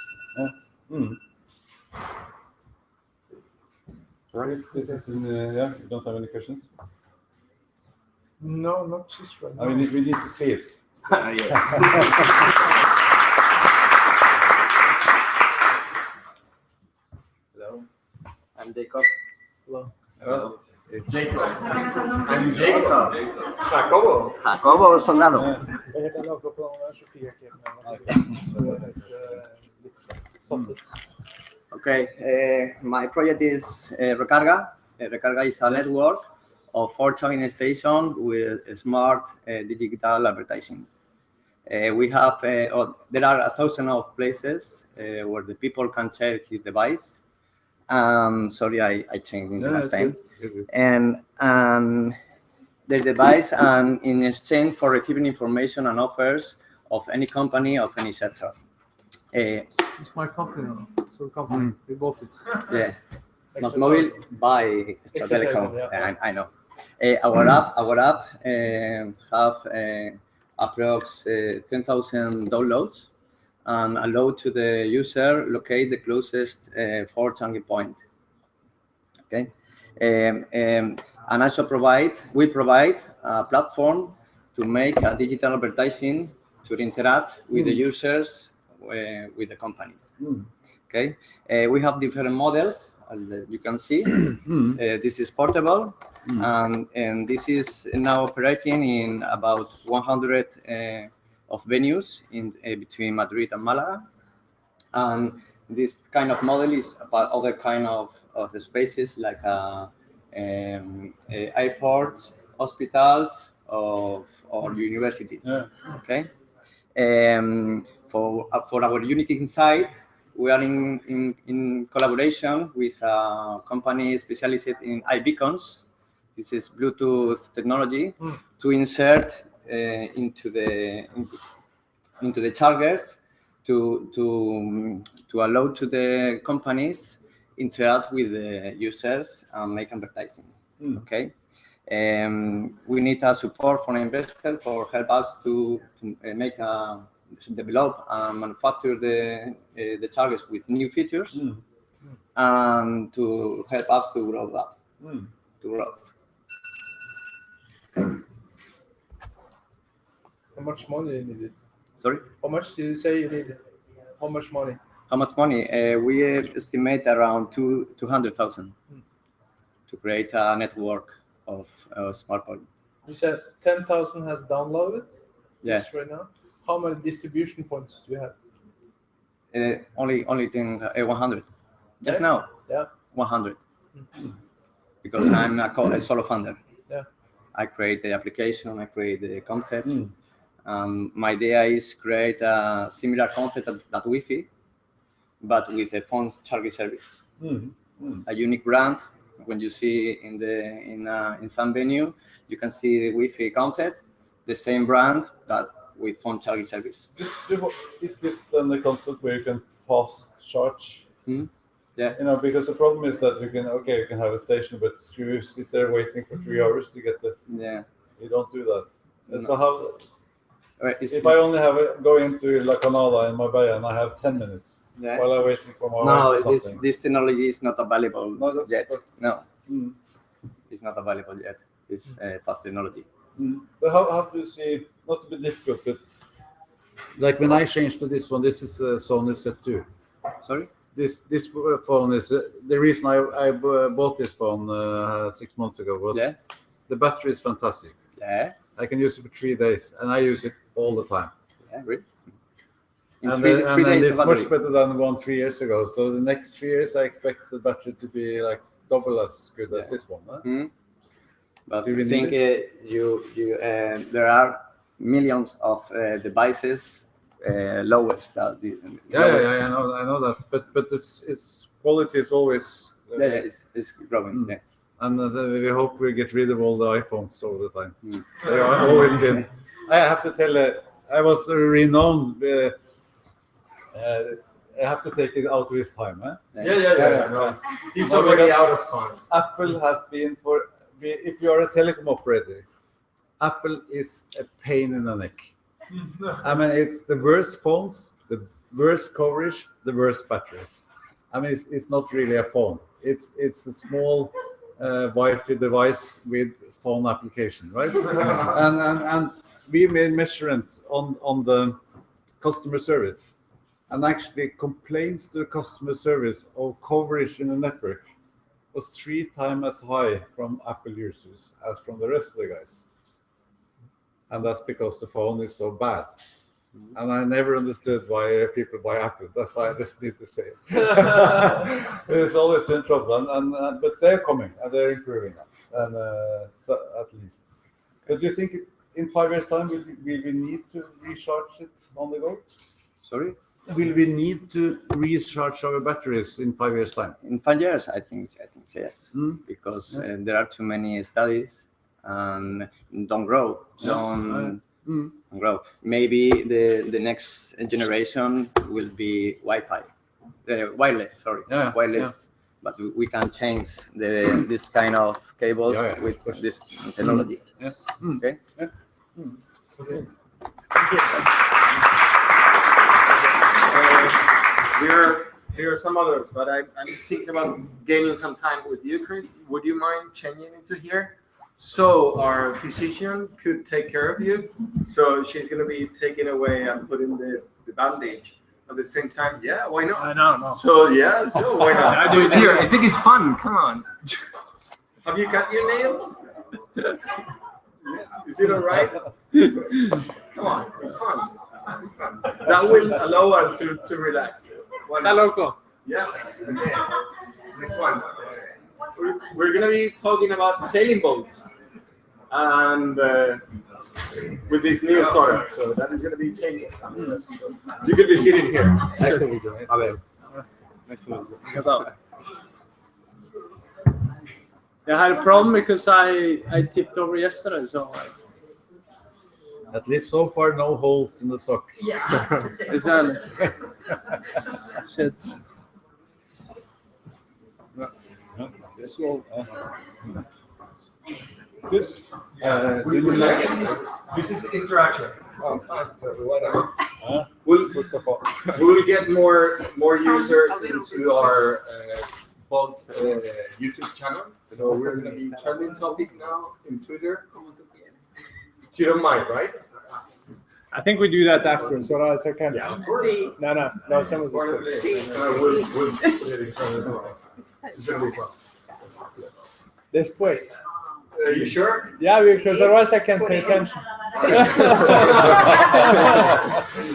Right. This is yeah. You don't have any questions? No, not just right now. I mean, we need to see it. Hello, I'm Jacob. Hello. Hello. Jacob. I'm Jacob. Jacobo Soldado. Okay, my project is Recarga. Recarga is a network of 4 charging stations with smart digital advertising. We have there are 1,000 of places where the people can charge his device. Sorry, I changed into last time. And the device, and in exchange for receiving information and offers of any company of any sector. It's my company now. So company, we bought it. Yeah. Mobile by Extra Telecom. Yeah. I know. Our app have approx 10,000 downloads and allow to the user locate the closest 4 charging point. Okay. And also we provide a platform to make a digital advertising to interact with the users with the companies. Okay, we have different models, as you can see. This is portable, and this is now operating in about 100 of venues in between Madrid and Malaga. And this kind of model is about other kind of spaces like airports, hospitals, or universities. Okay. For our unique insight, we are in collaboration with a company specialized in iBeacons. This is Bluetooth technology to insert into the chargers to allow to the companies interact with the users and make advertising. Okay. We need a support from investors for help us to develop and manufacture the chargers with new features, and to help us to grow that. How much money you needed? Sorry? How much did you say you needed? How much money? How much money? We estimate around 200,000 to create a network of smartphone. You said 10,000 has downloaded Yeah. this right now. How many distribution points do you have? Only thing 100. Just Yeah. now. Yeah. 100. Because I'm a solo founder. Yeah. I create the application. I create the concept. My idea is create a similar concept that Wi-Fi, but with a phone charging service. A unique brand. When you see in some venue, you can see the Wi-Fi concept, the same brand that with phone charging service. Is this then the concept where you can fast charge? Yeah. You know, because the problem is that you can have a station, but you sit there waiting for 3 hours to get the. Yeah. You don't do that. And No. so how? If I only go into La Canada in Marbella and I have 10 minutes while I'm waiting for my wife or something. this technology is not available yet. No, Mm. it's not available yet. It's fast technology. But how do you see? Not to be difficult, but like when I changed to this one, this is Sony Z2. Sorry. This phone is the reason I bought this phone 6 months ago was the battery is fantastic. Yeah. I can use it for 3 days, and I use it all the time. Yeah, really. And three then days it's of much battery. better than 3 years ago. So the next 3 years, I expect the battery to be like double as good as this one. Huh? But Do we I think there are millions of devices lowest that. I know that. But its quality is always. It's growing. Yeah. And we hope we get rid of all the iPhones all the time. They have always been. I have to tell you, I was renowned. I have to take it out of his time. Eh? Yeah. No. He's already out of time. Apple has been if you are a telecom operator, Apple is a pain in the neck. I mean, it's the worst phones, the worst coverage, the worst batteries. I mean, it's not really a phone. It's a small Wi-Fi device with phone application, right? and we made measurements on the customer service, and actually complaints to the customer service of coverage in the network was 3 times as high from Apple users as from the rest of the guys. And that's because the phone is so bad. And I never understood why people buy Apple. That's why I just need to say it. It's always been trouble, but they're coming and they're improving now, and so at least. But do you think in 5 years' time will we need to recharge it on the go? Sorry? Will we need to recharge our batteries in 5 years' time? In 5 years, I think yes, because there are too many studies and don't grow. Don't grow. Maybe the next generation will be Wi-Fi, wireless. Sorry, wireless. But we can change this kind of cables with this technology. Okay. Okay. Here are some others, but I'm thinking about gaining some time with you, Chris. Would you mind changing into here? So our physician could take care of you. So she's going to be taking away and putting the bandage at the same time. Yeah, why not? I know. So why not? I do it here. I think it's fun. Come on. Have you cut your nails? Is it all right? Come on, it's fun. It's fun. That will allow us to relax. Está loco. Yeah. Okay. Next one. We're going to be talking about sailing boats and with this new startup. So that is going to be changing. You could be sitting here. Nice to meet you. Nice to meet you. I had a problem because I tipped over yesterday, so. At least so far, no holes in the sock. Yeah. Exactly. Shit. Good. We would like this is interaction. Sometimes, so we'll get more users into our both YouTube channel. So we're going to be trending topic now in Twitter. You don't mind, right? I think we do that after, so otherwise I can't. Yeah, of course. No, someone's Part of just it. We'll put it in front of the class. It's gonna be fun. Después. Are you sure? Yeah, because otherwise I can't pay attention.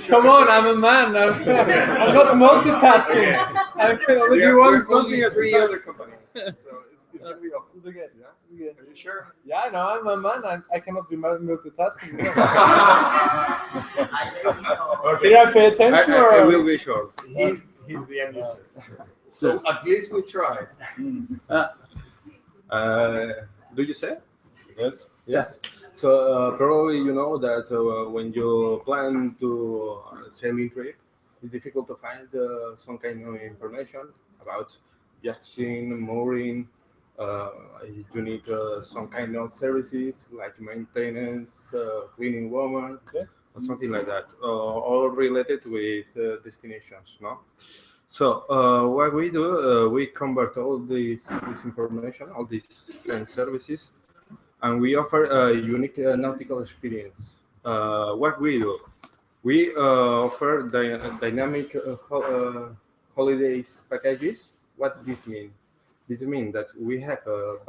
Come on, I'm a man. I'm not multitasking. I can only do one thing at a three time. other companies, so it's gonna be open. It's okay. Yeah? Are you sure? Yeah, no, I'm a man. I cannot do multitasking. Did I pay attention? I will be sure. He's the end user. So at least we tried. Do you say? Yes. Yes. So probably you know that when you plan to sailing trip, it's difficult to find some kind of information about yachting, mooring. You need some kind of services like maintenance, cleaning woman, or something like that, all related with destinations, no? So what we do, we convert all this information, all these kind of services, and we offer a unique nautical experience. What we do, we offer dynamic holidays packages. What this mean? This means that we have a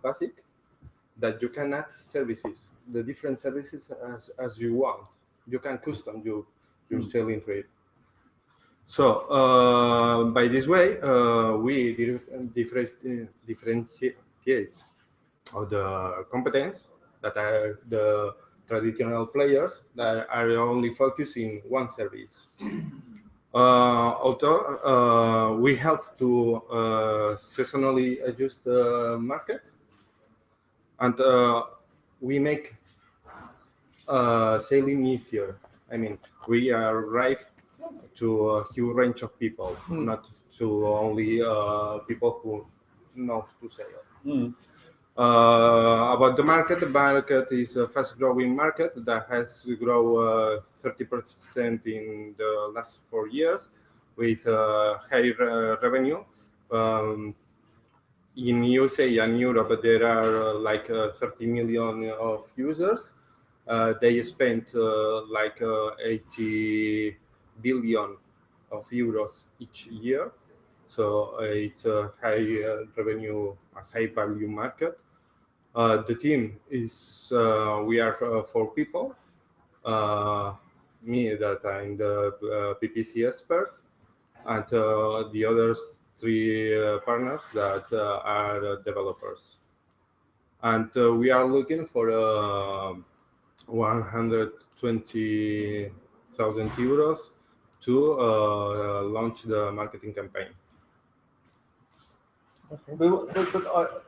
basic that you can add services, the different services as you want. You can custom your sailing trip. So by this way, we differentiate of the competence that are the traditional players that are only focused in one service. Although we have to seasonally adjust the market, and we make sailing easier. I mean, we arrive to a huge range of people, not to only people who know to sail. About the market is a fast-growing market that has grown 30% in the last 4 years with high revenue. In USA and Europe, there are like 30 million of users. They spend like 80 billion of euros each year. So it's a high revenue, a high value market. The team is, we are 4 people. Me, that I'm the PPC expert, and the other 3 partners that are developers. And we are looking for 120,000 euros to launch the marketing campaign. But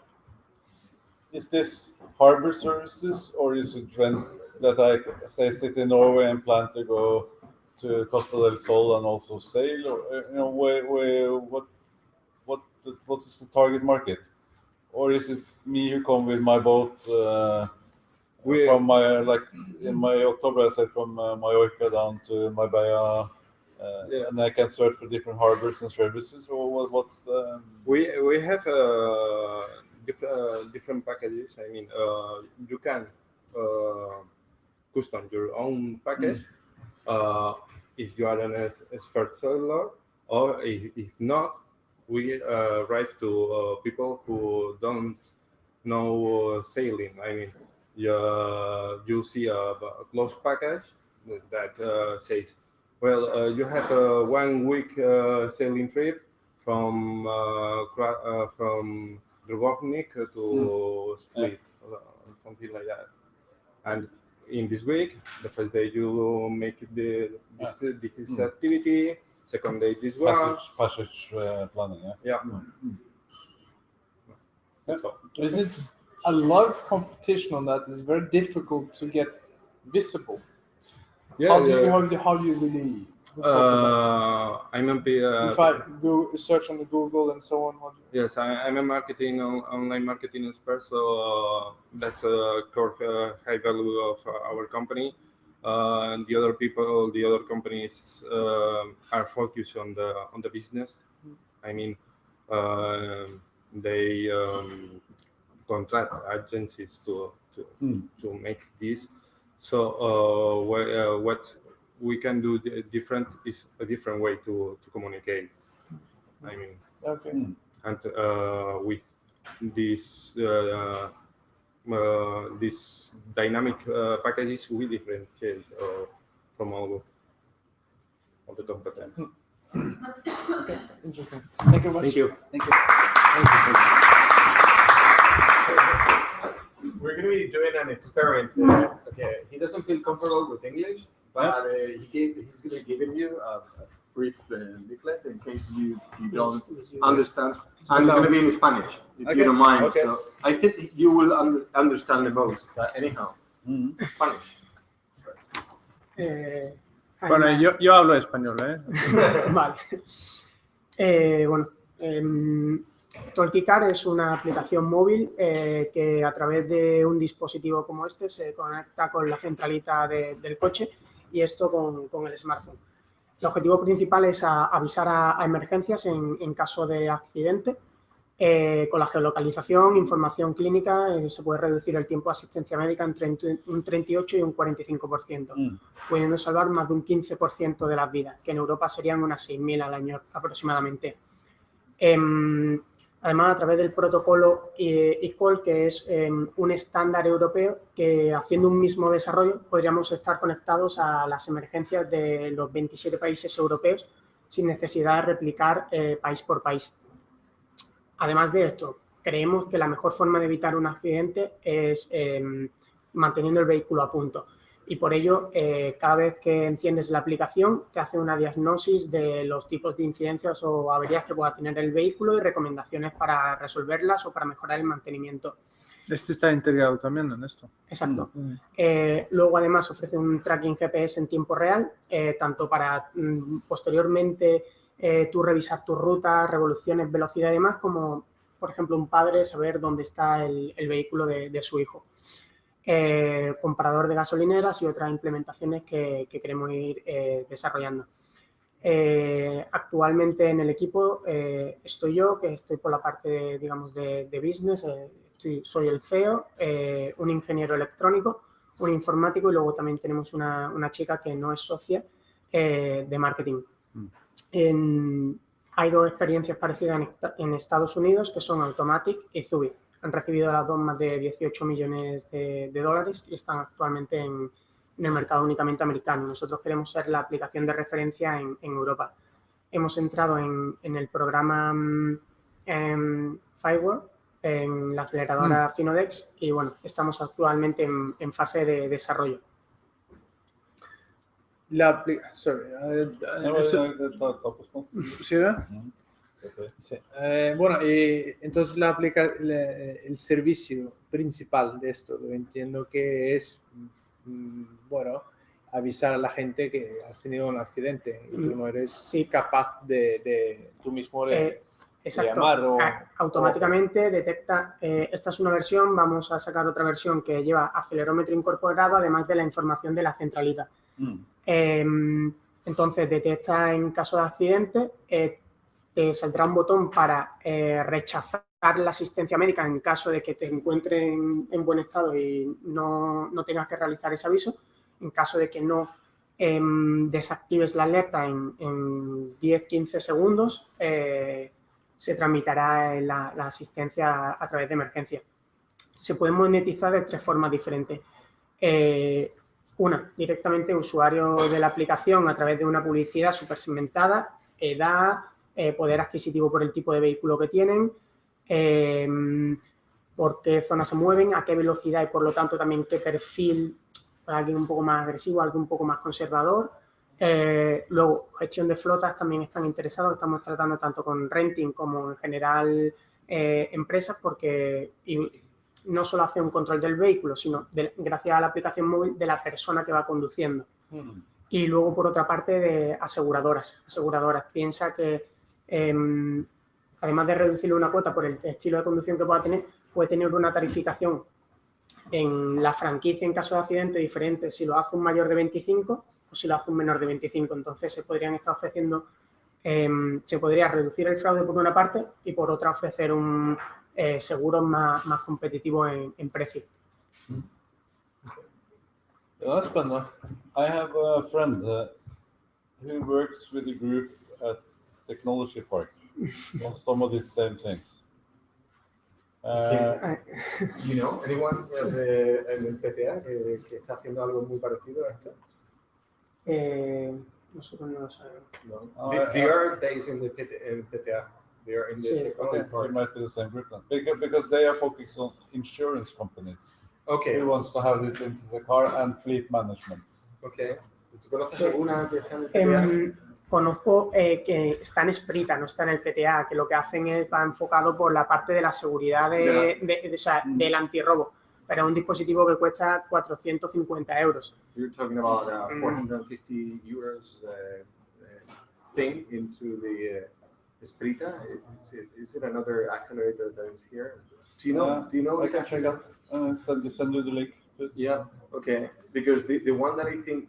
is this harbor services, or is it rent that I say sit in Norway and plan to go to Costa del Sol and also sail, or what is the target market, or is it me who come with my boat from my in my October I said from Mallorca down to Marbella, and I can search for different harbors and services, or what's the? We have different packages. I mean, you can custom your own package if you are an expert sailor, or if not, we write to people who don't know sailing. I mean, you see a close package that says, well, you have a 1 week sailing trip from Dubrovnik to Split, something like that. And in this week, the first day you make this activity, second day this one. Passage planning, yeah. So, is it a lot of competition on that? It's very difficult to get visible. How do you really? I'm a if I do search on the Google and so on. Yes, I'm a online marketing expert, so that's a core high value of our company. And the other companies are focused on the business. I mean, they contract agencies to make this. So what we can do different is a different way to communicate. I mean, Okay. And with this this dynamic packages, we differentiate from all the competence. Okay, interesting. Thank you very much. Thank you. Thank you. We're going to be doing an experiment. Okay, he doesn't feel comfortable with English, but he's going to give you a brief leaflet in case you don't understand. And it's going to be in Spanish, if you don't mind. Okay. So I think you will understand the most. But anyhow, Spanish. Bueno, yo hablo español, ¿eh? Vale. Bueno, Talkicar es una aplicación móvil que a través de un dispositivo como este se conecta con la centralita del coche y esto con el smartphone. El objetivo principal es avisar a emergencias en caso de accidente. Con la geolocalización, información clínica, se puede reducir el tiempo de asistencia médica entre un 38 y un 45%, pudiendo salvar más de un 15% de las vidas, que en Europa serían unas 6.000 al año aproximadamente. Además, a través del protocolo eCall, que es un estándar europeo, que haciendo un mismo desarrollo podríamos estar conectados a las emergencias de los 27 países europeos sin necesidad de replicar país por país. Además de esto, creemos que la mejor forma de evitar un accidente es manteniendo el vehículo a punto. Y por ello, cada vez que enciendes la aplicación, te hace una diagnosis de los tipos de incidencias o averías que pueda tener el vehículo y recomendaciones para resolverlas o para mejorar el mantenimiento. Este está integrado también en esto. Exacto. Luego, además, ofrece un tracking GPS en tiempo real, tanto para posteriormente tú revisar tu ruta, revoluciones, velocidad y demás, como, por ejemplo, un padre saber dónde está el vehículo de su hijo. Comparador de gasolineras y otras implementaciones que queremos ir desarrollando. Actualmente en el equipo estoy yo, que estoy por la parte, digamos, de business, soy el CEO, un ingeniero electrónico, un informático y luego también tenemos una chica que no es socia de marketing. Hay dos experiencias parecidas en Estados Unidos que son Automatic y Zubi. Han recibido las dos más de 18 millones de dólares y están actualmente en el mercado únicamente americano. Nosotros queremos ser la aplicación de referencia en Europa. Hemos entrado en el programa Firewall, en la aceleradora Finodex y bueno, estamos actualmente en fase de desarrollo. Bueno, entonces el servicio principal de esto, lo entiendo que es, bueno, avisar a la gente que has tenido un accidente y tú no eres capaz de tú mismo de llamar o automáticamente detecta, esta es una versión, vamos a sacar otra versión que lleva acelerómetro incorporado, además de la información de la centralita. Entonces detecta en caso de accidente, te saldrá un botón para rechazar la asistencia médica en caso de que te encuentres en buen estado y no tengas que realizar ese aviso. En caso de que no desactives la alerta en 10-15 segundos, se tramitará la asistencia a través de emergencia. Se puede monetizar de tres formas diferentes. Una, directamente usuario de la aplicación a través de una publicidad súper segmentada, edad, poder adquisitivo por el tipo de vehículo que tienen, por qué zona se mueven, a qué velocidad y por lo tanto también qué perfil, alguien un poco más agresivo, alguien un poco más conservador. Luego, gestión de flotas también están interesados, estamos tratando tanto con renting como en general empresas porque no solo hace un control del vehículo, sino gracias a la aplicación móvil de la persona que va conduciendo. Y luego, por otra parte, de aseguradoras. Piensa que además de reducirle una cuota por el estilo de conducción que pueda tener, puede tener una tarificación en la franquicia en caso de accidente diferente si lo hace un mayor de 25 o si lo hace un menor de 25. Entonces se podrían estar ofreciendo, se podría reducir el fraude por una parte y por otra ofrecer un seguro más competitivo en precio. Ja, spennende. I have a friend who works with a group at Technology Park on some of these same things. Do you know anyone en el PTA que está haciendo algo muy parecido a esto? Nosotros no lo sabemos. No. They are based in the PTA. They are in the technology part. It might be the same group then. Because they are focused on insurance companies. Okay. Who wants to have this into the car and fleet management. Okay. ¿Tú conoces alguna que está en el PTA? Conozco que está en Sprita, no está en el PTA, que lo que hacen es va enfocado por la parte de la seguridad del antirrobo, pero es un dispositivo que cuesta 450 euros. You're talking about 450 euros thing into the Sprita. Is it another accelerator that is here? Do you know? I can check out. Send you the link. Yeah. Okay. Because the one that I think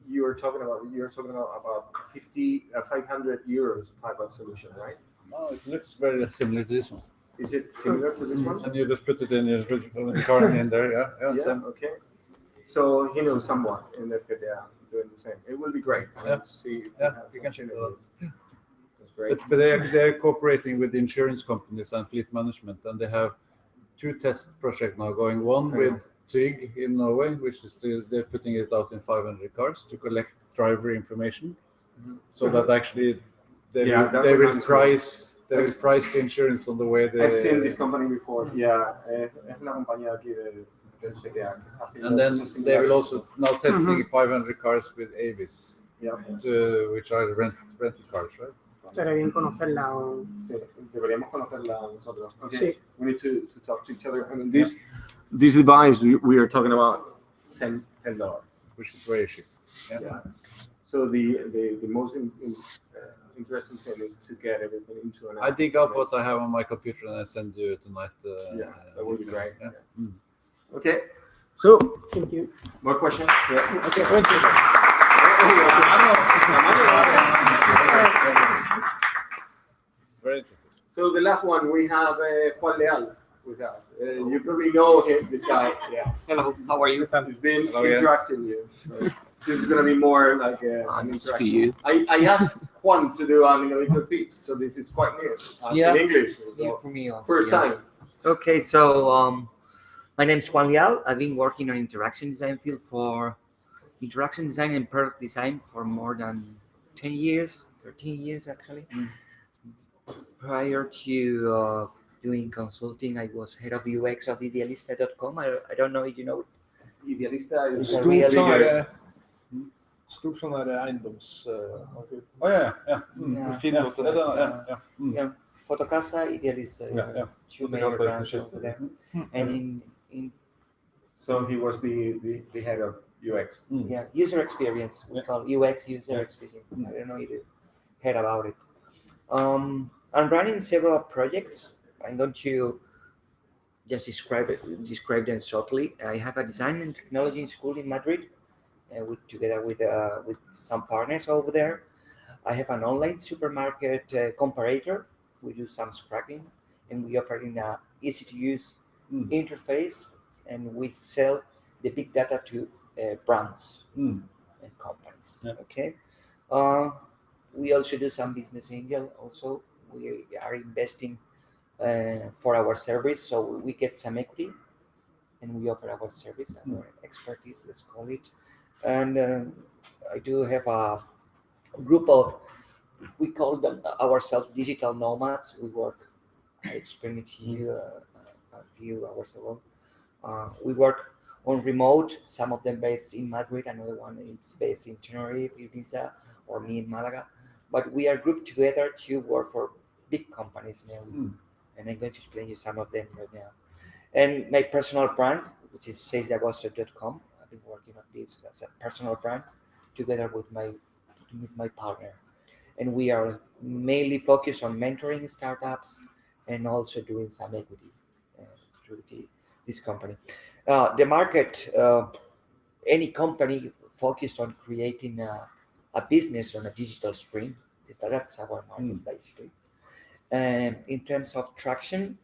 you're talking about 500 euros type of solution, right? No, it looks very similar to this one. Is it similar to this one? And you just put it in, you put the car in there, yeah. Yeah. Okay. So he knows someone in the PTA doing the same. It will be great. To see. You can check it out. That's great. But they're cooperating with insurance companies and fleet management, and they have 2 test projects now going. One with Trig in Norway, which is they're putting it out in 500 cars to collect driver information, so that actually they will price the insurance on the way they. I've seen this company before. Yeah, es una compañía aquí del PTA. And then they will also now testing 500 cars with Avis, which are rented cars, right? Estaría bien conocerla. Sí, deberíamos conocerla nosotros. Okay. Sí. We need to talk to each other. I mean, this device we are talking about $10, which is very cheap. Yeah. So the most interesting thing is to get everything into an. I dig up what I have on my computer and I send you tonight. That would be great. Yeah. Okay. So, thank you. More questions? Yeah. Okay. Thank you. Very interesting. So the last one we have Juan Leal with us. You probably know him, this guy. Yeah. Hello. How are you? He's been interacting with you. So this is gonna be more like an interaction. you. I asked Juan to do a little pitch, so this is quite new. In English. New for me also. First time. Okay, so my name is Juan Leal. I've been working on interaction design field for interaction design and product design for more than 10 years, 13 years actually. Prior to doing consulting, I was head of UX of Idealista.com. I don't know if you know it. Idealista is Stor sån här eiendoms... Fotocasa, Idealista. Two major brands over there. And So he was the head of UX. Yeah, user experience. We call UX user experience. I don't know if you heard about it. I'm running several projects. I'm going to just describe them shortly. I have a design and technology school in Madrid, together with some partners over there. I have an online supermarket comparator. We do some scrapping, and we offer in a easy-to-use interface, and we sell the big data to brands and companies. Okay. We also do some business angel. Also, we are investing for our service, so we get some equity, and we offer our service, our expertise, let's call it. And I do have a group of, we call them ourselves digital nomads. We work, I explained it to you a few hours ago. We work on remote, some of them based in Madrid, another one is based in Tenerife, Ibiza, or me in Malaga. But we are grouped together to work for big companies mainly. And I'm going to explain you some of them right now. And my personal brand, which is saysdeagosto.com. I've been working on this as a personal brand together with my partner. And we are mainly focused on mentoring startups and also doing some equity through this company. The market, any company focused on creating a business on a digital screen, that's our market basically. In terms of traction,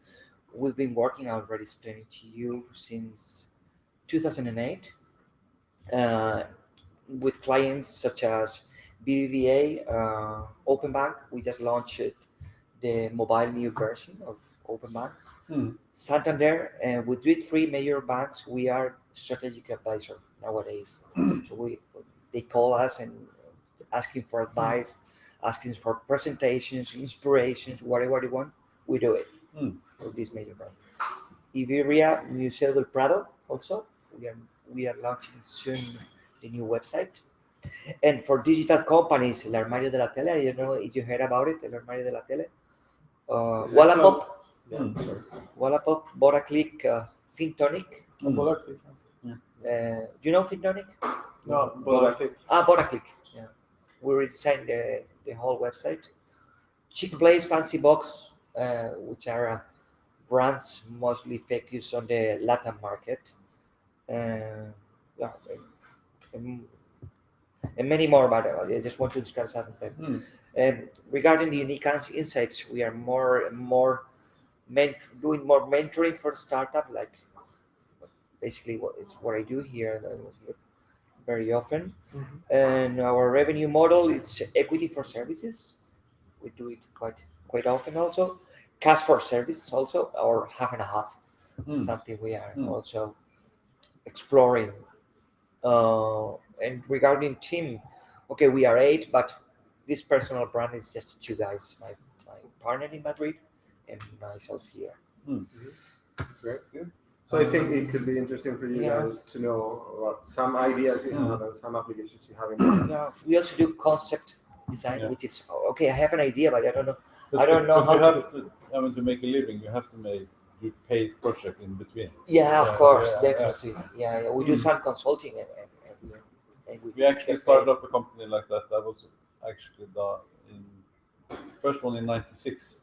we've been working, I already explained it to you, since 2008. with clients such as BBVA, Open Bank. We just launched the mobile new version of Open Bank. Santander, and with these three major banks, we are strategic advisor nowadays. So they call us and asking for advice, asking for presentations, inspirations, whatever they want, we do it for this major bank. Iberia, Museo del Prado, also we are launching soon the new website. And for digital companies, El Armario de la Tele, I don't know if you heard about it, El Armario de la Tele. Wallapop, Wallapop, Boraclick, Fintonic. Boraclick. Do you know Fintonic? No, Boraclick. Boraclick. Yeah, we redesigned the whole website. Chick Place, Fancy Box, which are brands mostly focused on the Latin market. Yeah, and many more, but I just want to describe some of them. Regarding the unique insights, we are more and more doing more mentoring for startup, like basically what I do here very often. And our revenue model is equity for services. We do it quite often also. Cash for services also, or half and a half. Something we are also exploring. And regarding team, okay, we are 8, but this personal brand is just 2 guys, my partner in Madrid and myself here. Great, good. So I think it could be interesting for you guys to know about some ideas you have and some applications you have in mind. Yeah, we also do concept design, which is okay. I have an idea, but I don't know. But I don't know how you have to. I mean, to make a living, you have to do paid project in between. Yeah, of course, definitely. Yeah, we do some consulting and we actually started up a company like that. That was actually first one in '96.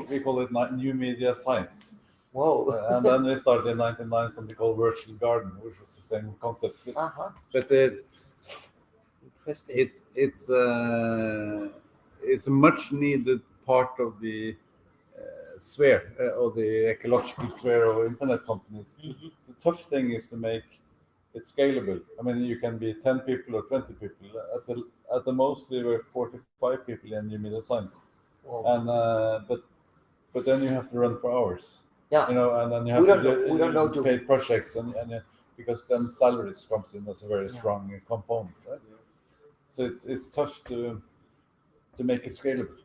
We call it New Media Science. Whoa! And then we started in '99 something called Virtual Garden, which was the same concept. But it's a much needed part of the sphere or the ecological sphere of internet companies. The tough thing is to make it scalable. I mean, you can be 10 people or 20 people. At the most, we were 45 people in New Media Science, and but then you have to run for hours. Yeah, and then you have to do paid projects, and because then salaries comes in as a very strong component, right? So it's tough to make it scalable.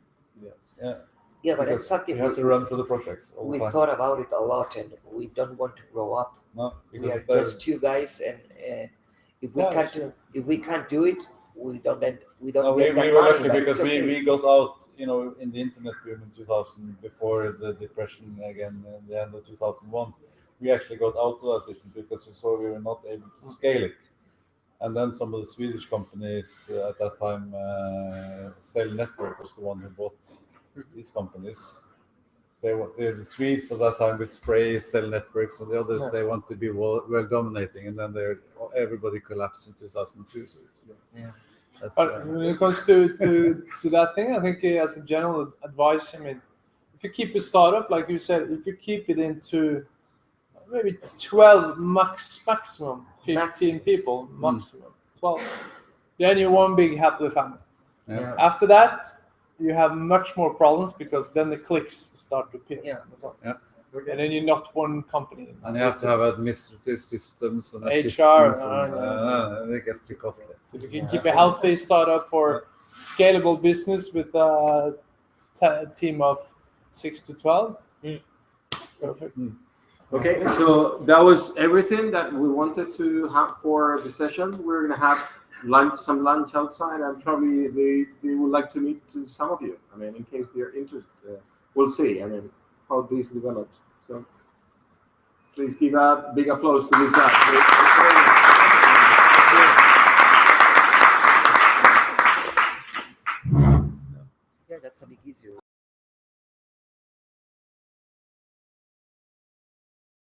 Yeah, but that's something you have to run for the projects all the time. We thought about it a lot, and we don't want to grow up. No, we are just 2 guys, and if we can't do it, we don't. We were lucky because we got out, in the internet boom in 2000 before the depression again in the end of 2001. We actually got out of that business because we saw we were not able to scale it. And then some of the Swedish companies at that time, Cell Network was the one who bought these companies. The Swedes at that time with Spray, Cell Networks, and the others, they want to be well dominating, and then everybody collapsed in 2002. So, when it comes to that thing, I think as a general advice, I mean, if you keep a startup, like you said, if you keep it into maybe 12 maximum 15 people, maximum 12, then you're one big happy family. After that, you have much more problems because then the clicks start to appear. And then you're not one company. And you have to have administrative systems and HR. It gets too costly. So if you can keep a healthy startup or scalable business with a team of 6 to 12, perfect. Okay, so that was everything that we wanted to have for the session. We're going to have some lunch outside, and probably they would like to meet some of you. I mean, in case they're interested, we'll see. I mean, how this develops. So please give a big applause to this guy. Yeah, that's a big issue.